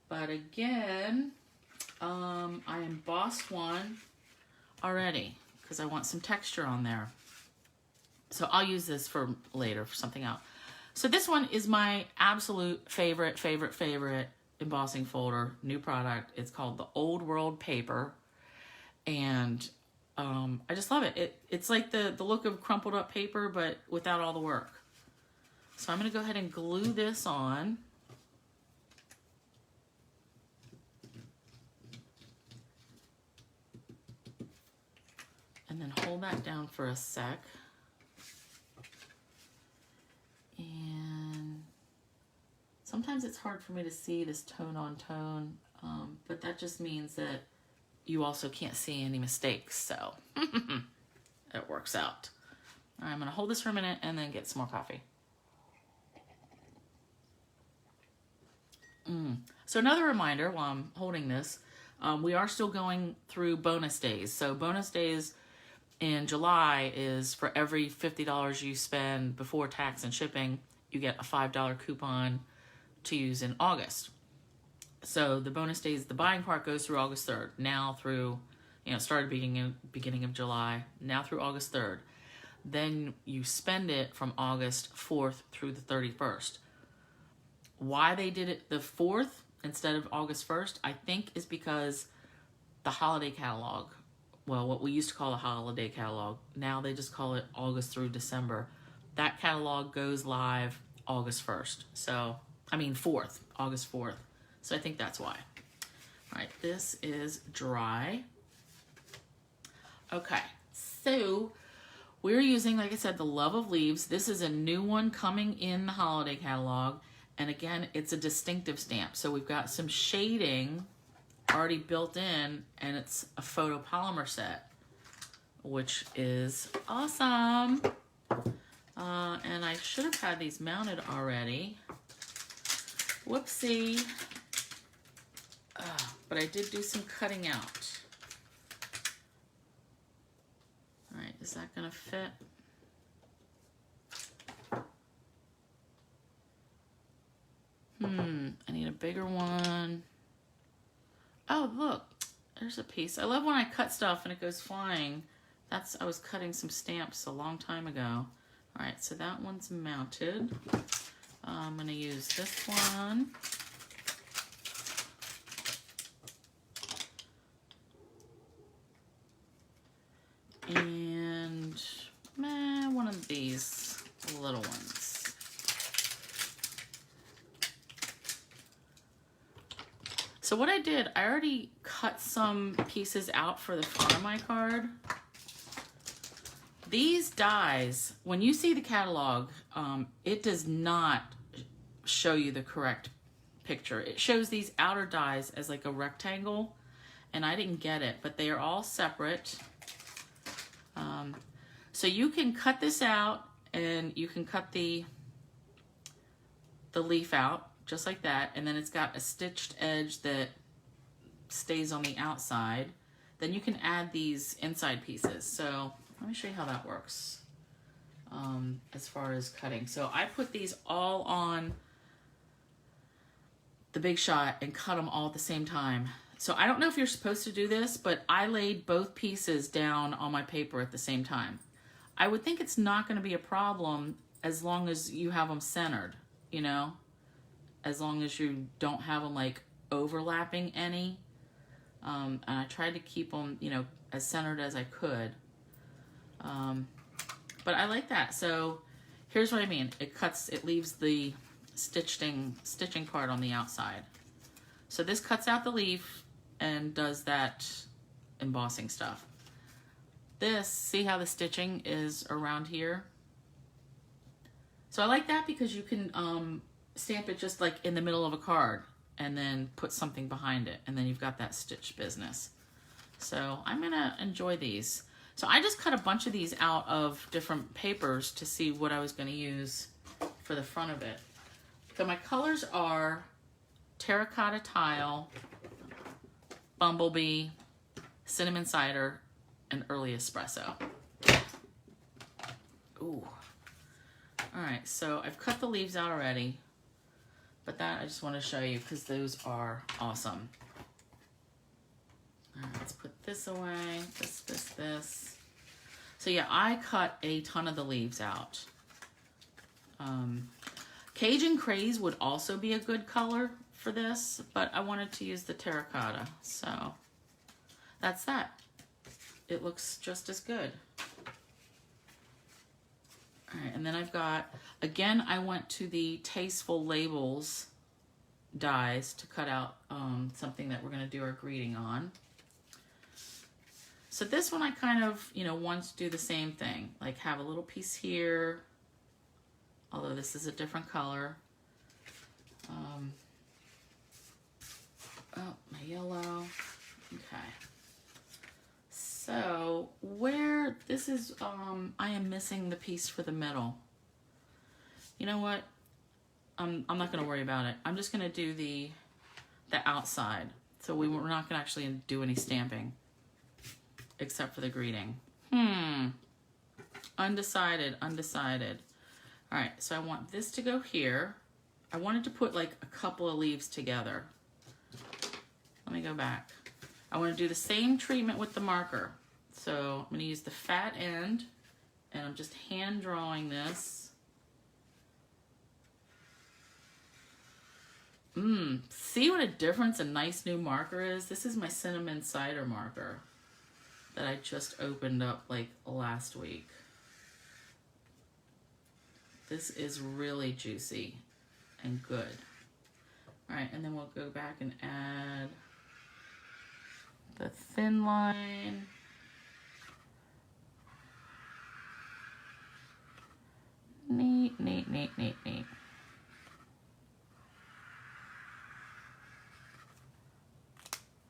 but again, I embossed one already because I want some texture on there. So I'll use this for later for something else. So this one is my absolute favorite embossing folder, new product. It's called the Old World Paper, and I just love it. It's like the look of crumpled up paper, but without all the work. So I'm gonna go ahead and glue this on. And then hold that down for a sec. And sometimes it's hard for me to see this tone on tone, but that just means that you also can't see any mistakes, so it works out. All right, I'm gonna hold this for a minute and then get some more coffee. So another reminder while I'm holding this, we are still going through bonus days. So bonus days in July is for every $50 you spend before tax and shipping, you get a $5 coupon to use in August. So the bonus days, the buying part goes through August 3rd, now through, you know, started beginning of July, now through August 3rd. Then you spend it from August 4th through the 31st. Why they did it the 4th instead of August 1st, I think is because the holiday catalog, well, what we used to call a holiday catalog, now they just call it August through December. That catalog goes live August 1st. So, I mean 4th, August 4th. So I think that's why. All right, this is dry. Okay, so we're using, like I said, the Love of Leaves. This is a new one coming in the holiday catalog. And again, it's a distinctive stamp. So we've got some shading already built in, and it's a photopolymer set, which is awesome. And I should have had these mounted already. Whoopsie. But I did do some cutting out. Is that gonna fit? I need a bigger one. Oh, look, there's a piece. I love when I cut stuff and it goes flying. I was cutting some stamps a long time ago. All right, so that one's mounted. I'm gonna use this one. And one of these little ones. So what I did, I already cut some pieces out for the front of my card. These dies, when you see the catalog, it does not show you the correct picture. It shows these outer dies as like a rectangle, and I didn't get it, but they are all separate. So you can cut this out, and you can cut the leaf out just like that, and then it's got a stitched edge that stays on the outside. Then you can add these inside pieces. So let me show you how that works as far as cutting. So I put these all on the Big Shot and cut them all at the same time. So I don't know if you're supposed to do this, but I laid both pieces down on my paper at the same time. I would think it's not going to be a problem as long as you have them centered, you know, as long as you don't have them like overlapping any. And I tried to keep them, you know, as centered as I could. But I like that. So here's what I mean. It leaves the stitching part on the outside. So this cuts out the leaf and does that embossing stuff. This, see how the stitching is around here? So I like that because you can stamp it just like in the middle of a card and then put something behind it, and then you've got that stitch business. So I'm gonna enjoy these. So I just cut a bunch of these out of different papers to see what I was gonna use for the front of it. So my colors are Terracotta Tile, Bumblebee, Cinnamon Cider, and Early Espresso. Ooh. All right, so I've cut the leaves out already, but that I just want to show you because those are awesome. All right, let's put this away, this. So yeah, I cut a ton of the leaves out. Cajun Craze would also be a good color for this, but I wanted to use the terracotta, so that's that. It looks just as good. All right, and then I've got, again, I went to the Tasteful Labels dies to cut out something that we're gonna do our greeting on. So this one I kind of, you know, want to do the same thing, like have a little piece here, although this is a different color. Oh, my yellow, okay. So where this is, I am missing the piece for the middle. You know what? I'm not gonna worry about it. I'm just gonna do the outside. So we're not gonna actually do any stamping except for the greeting. Undecided. All right, so I want this to go here. I wanted to put like a couple of leaves together. Let me go back. I want to do the same treatment with the marker. So I'm going to use the fat end, and I'm just hand drawing this. See what a difference a nice new marker is? This is my Cinnamon Cider marker that I just opened up like last week. This is really juicy and good. All right, and then we'll go back and add the thin line. Neat.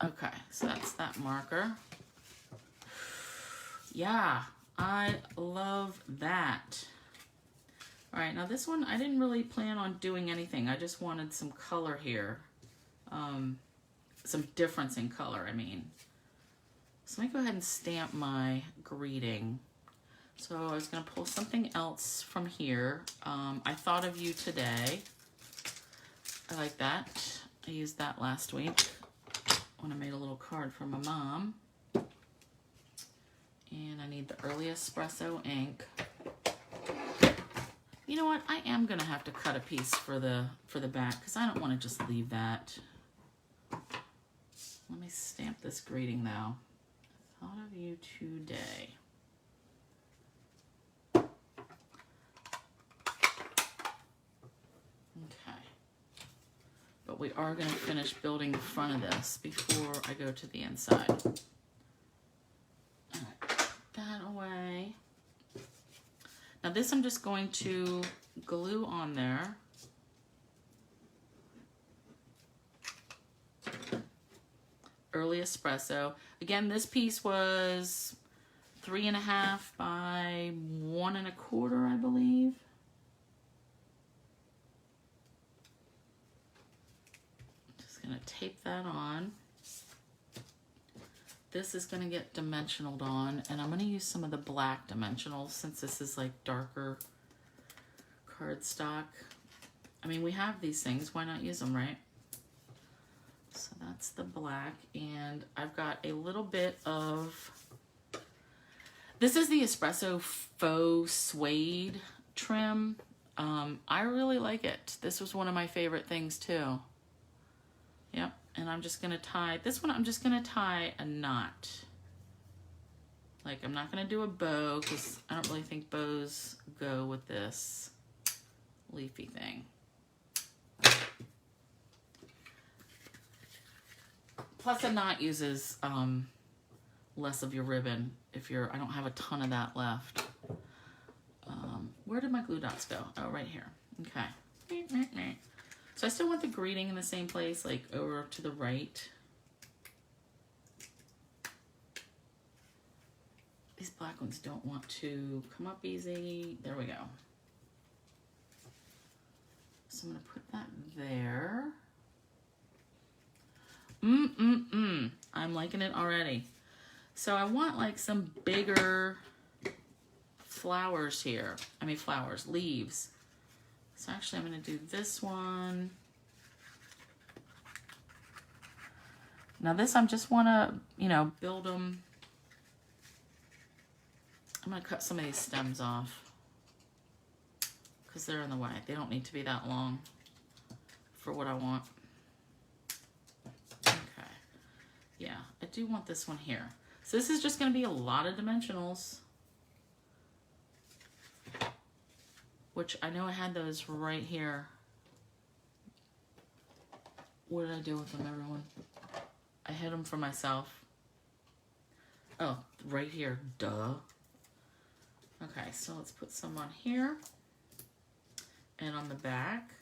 Okay, so that's that marker. Yeah, I love that. All right, now this one, I didn't really plan on doing anything. I just wanted some color here. Some difference in color, I mean. So let me go ahead and stamp my greeting. So I was gonna pull something else from here. I thought of you today. I like that. I used that last week when I made a little card for my mom. And I need the early espresso ink. You know what? I am gonna have to cut a piece for the back because I don't want to just leave that. Let me stamp this greeting though. I thought of you today. Okay. But we are gonna finish building the front of this before I go to the inside. All right, put that away. Now this I'm just going to glue on there. Early espresso. Again, this piece was 3.5 by 1.25, I believe. Just gonna tape that on. This is going to get dimensionaled on, and I'm going to use some of the black dimensionals since this is like darker cardstock. I mean, we have these things. Why not use them, right? So that's the black, and I've got a little bit of... This is the Espresso Faux Suede trim. I really like it. This was one of my favorite things too. Yep. And I'm just going to tie, this one I'm just going to tie a knot. Like, I'm not going to do a bow because I don't really think bows go with this leafy thing. Plus a knot uses less of your ribbon if you're, I don't have a ton of that left. Where did my glue dots go? Oh, right here. Okay. So I still want the greeting in the same place, like over to the right. These black ones don't want to come up easy. There we go. So I'm gonna put that there. I'm liking it already. So I want like some bigger flowers here. I mean flowers, leaves. So actually I'm going to do this one. Now this I just want to, you know, build them. I'm going to cut some of these stems off because they're in the way. They don't need to be that long for what I want. Okay. Yeah, I do want this one here. So this is just going to be a lot of dimensionals. Which I know I had those right here. What did I do with them, everyone? I hid them for myself. Oh, right here, duh. Okay, so let's put some on here. And on the back.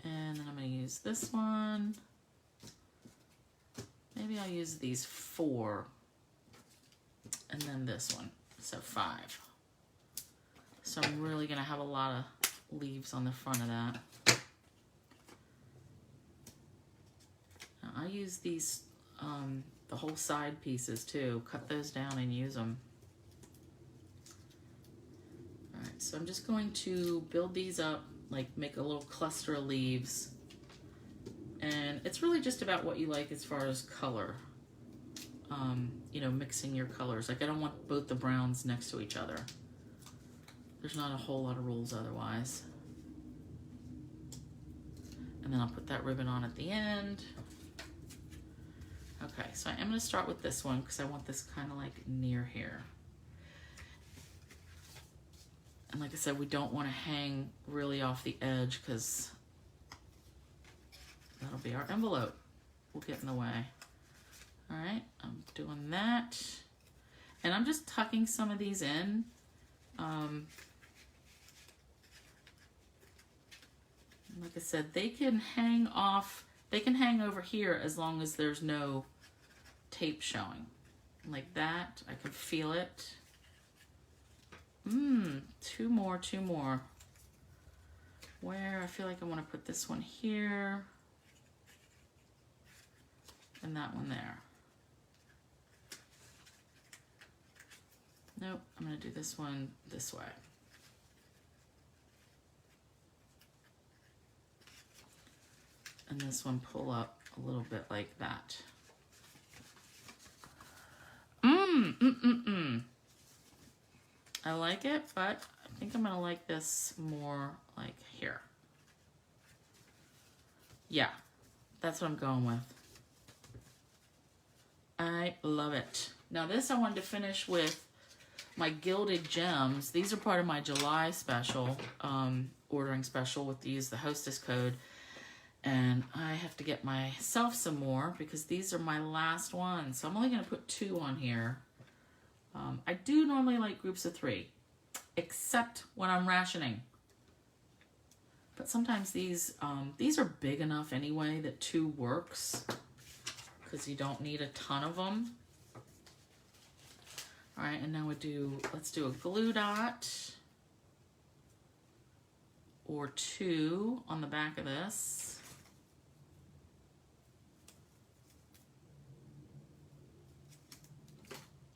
And then I'm going to use this one. Maybe I'll use these 4. And then this one, so 5. So I'm really gonna have a lot of leaves on the front of that. Now I use these, the whole side pieces too. Cut those down and use them. All right, so I'm just going to build these up, like make a little cluster of leaves. And it's really just about what you like as far as color. You know, mixing your colors. Like I don't want both the browns next to each other. There's not a whole lot of rules otherwise. And then I'll put that ribbon on at the end. Okay, so I am going to start with this one because I want this kind of like near here. And like I said, we don't want to hang really off the edge because that'll be our envelope. We'll get in the way. All right, I'm doing that. And I'm just tucking some of these in. Like I said, they can hang off, they can hang over here as long as there's no tape showing. Like that, I can feel it. 2 more. Where I feel like I want to put this one here. And that one there. Nope, I'm gonna do this one this way. And this one pull up a little bit like that. I like it, but I think I'm gonna like this more like here. Yeah, that's what I'm going with. I love it. Now this I wanted to finish with my Gilded Gems. These are part of my July special, ordering special with the Hostess Code. And I have to get myself some more because these are my last ones. So I'm only going to put 2 on here. I do normally like groups of 3, except when I'm rationing. But sometimes these are big enough anyway that 2 works because you don't need a ton of them. All right, and now let's do a glue dot or 2 on the back of this.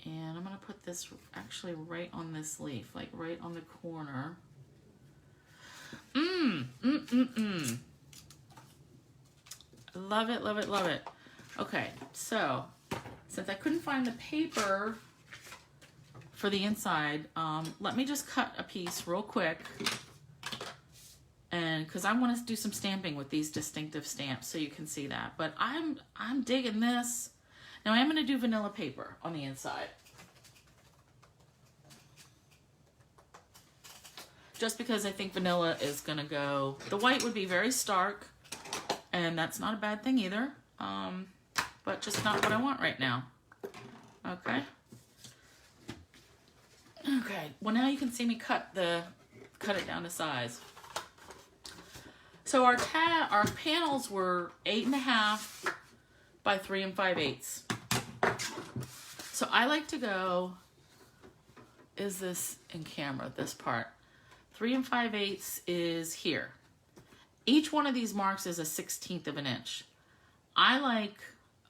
And I'm going to put this actually right on this leaf, like right on the corner. Love it, love it, love it. Okay, so since I couldn't find the paper for the inside, let me just cut a piece real quick. And because I want to do some stamping with these distinctive stamps so you can see that. But I'm digging this. Now I'm going to do vanilla paper on the inside. Just because I think vanilla is going to go... The white would be very stark, and that's not a bad thing either. But just not what I want right now. Okay. Okay, well now you can see me cut it down to size. So our panels were 8.5 by 3 5/8. So I like to go, is this in camera, this part? 3 5/8 is here. Each one of these marks is a 1/16 of an inch. I like,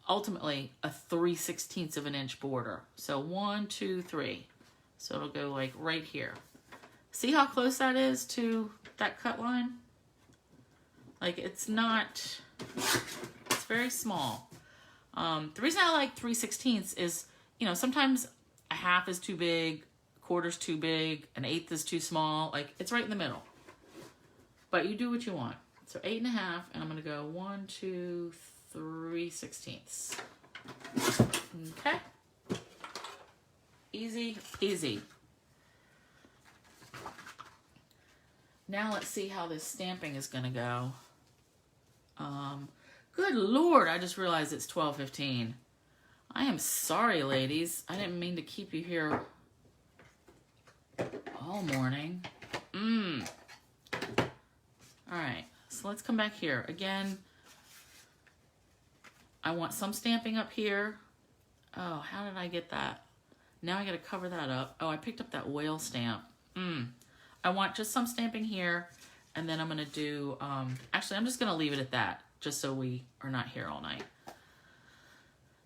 ultimately, a 3/16 of an inch border. So 1, 2, 3. So it'll go like right here. See how close that is to that cut line? Like it's not, it's very small. The reason I like 3/16 is, you know, sometimes a half is too big, a quarter's too big, an eighth is too small. Like it's right in the middle. But you do what you want. So 8.5, and I'm gonna go 1, 2, 3/16. Okay. Easy peasy. Now let's see how this stamping is gonna go. Good Lord, I just realized it's 12:15. I am sorry, ladies. I didn't mean to keep you here all morning. All right, so let's come back here. Again, I want some stamping up here. Oh, how did I get that? Now I gotta cover that up. Oh, I picked up that whale stamp. I want just some stamping here, and then I'm gonna do, actually I'm just gonna leave it at that, just so we are not here all night.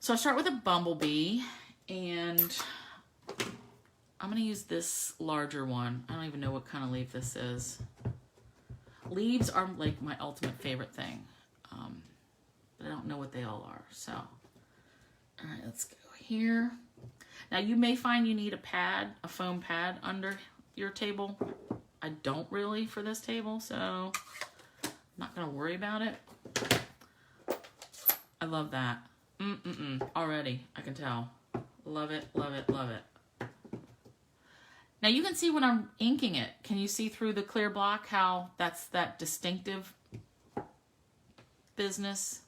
So I start with a bumblebee, and I'm gonna use this larger one. I don't even know what kind of leaf this is. Leaves are like my ultimate favorite thing, but I don't know what they all are, so. All right, let's go here. Now you may find you need a pad, a foam pad under your table. I don't really for this table, so I'm not gonna worry about it. I love that. Already, I can tell. Love it, love it, love it. Now you can see when I'm inking it. Can you see through the clear block how that's that distinctive business?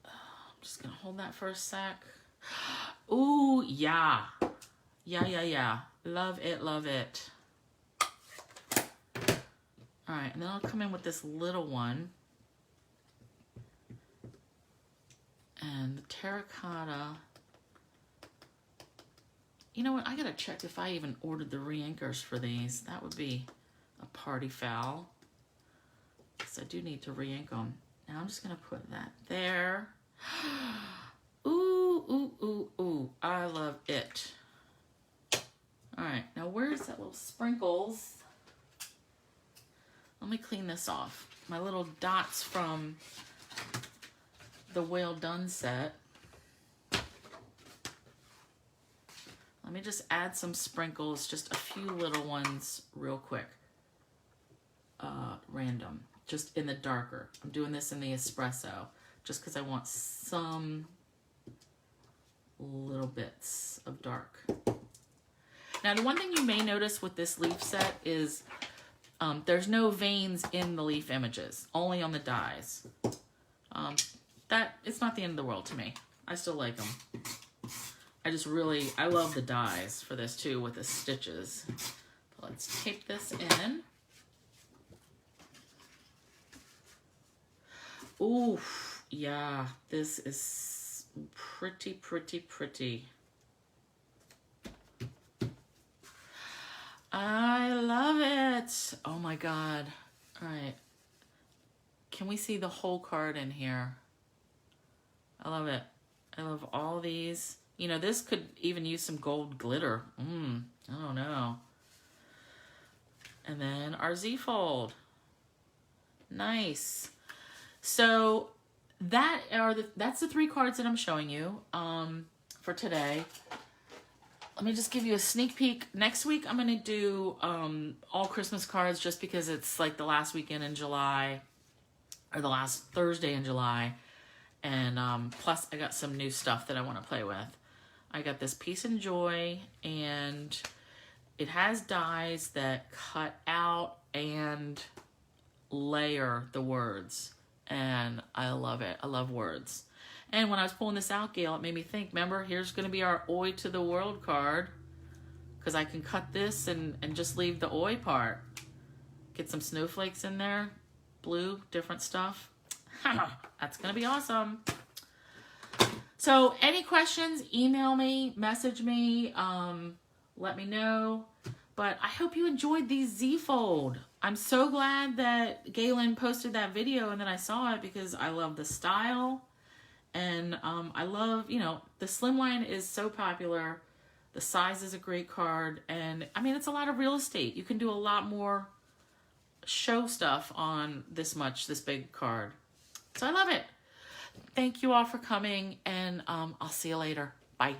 I'm just gonna hold that for a sec. Ooh, yeah. Yeah. Love it, love it. All right, and then I'll come in with this little one. And the terracotta. You know what? I gotta check if I even ordered the re-inkers for these. That would be a party foul. Because I do need to re-ink them. Now I'm just gonna put that there. Ooh, Ooh, ooh, ooh, ooh. I love it. All right, now where's that little sprinkles? Let me clean this off. My little dots from the Well Done set. Let me just add some sprinkles, just a few little ones real quick. Random, just in the darker. I'm doing this in the espresso just because I want some little bits of dark. Now, the one thing you may notice with this leaf set is there's no veins in the leaf images, only on the dies. That it's not the end of the world to me. I still like them. I love the dies for this too with the stitches. But let's tape this in. Ooh, yeah, this is pretty, pretty, pretty. I love it. Oh my God. All right. Can we see the whole card in here? I love it. I love all these. You know, this could even use some gold glitter. I don't know. And then our Z-fold. Nice. So that's the 3 cards that I'm showing you for today. Let me just give you a sneak peek. Next week, I'm going to do all Christmas cards just because it's like the last weekend in July or the last Thursday in July. And plus, I got some new stuff that I want to play with. I got this Peace and Joy, and it has dies that cut out and layer the words. And I love it. I love words. And when I was pulling this out, Gail, it made me think, remember, here's going to be our Oi to the World card. Because I can cut this and just leave the Oi part. Get some snowflakes in there. Blue, different stuff. That's going to be awesome. So any questions, email me, message me, let me know. But I hope you enjoyed these Z-fold. I'm so glad that Galen posted that video and then I saw it because I love the style. And I love, you know, the Slimline is so popular. The size is a great card. And I mean, it's a lot of real estate. You can do a lot more show stuff on this big card. So I love it. Thank you all for coming, and I'll see you later. Bye.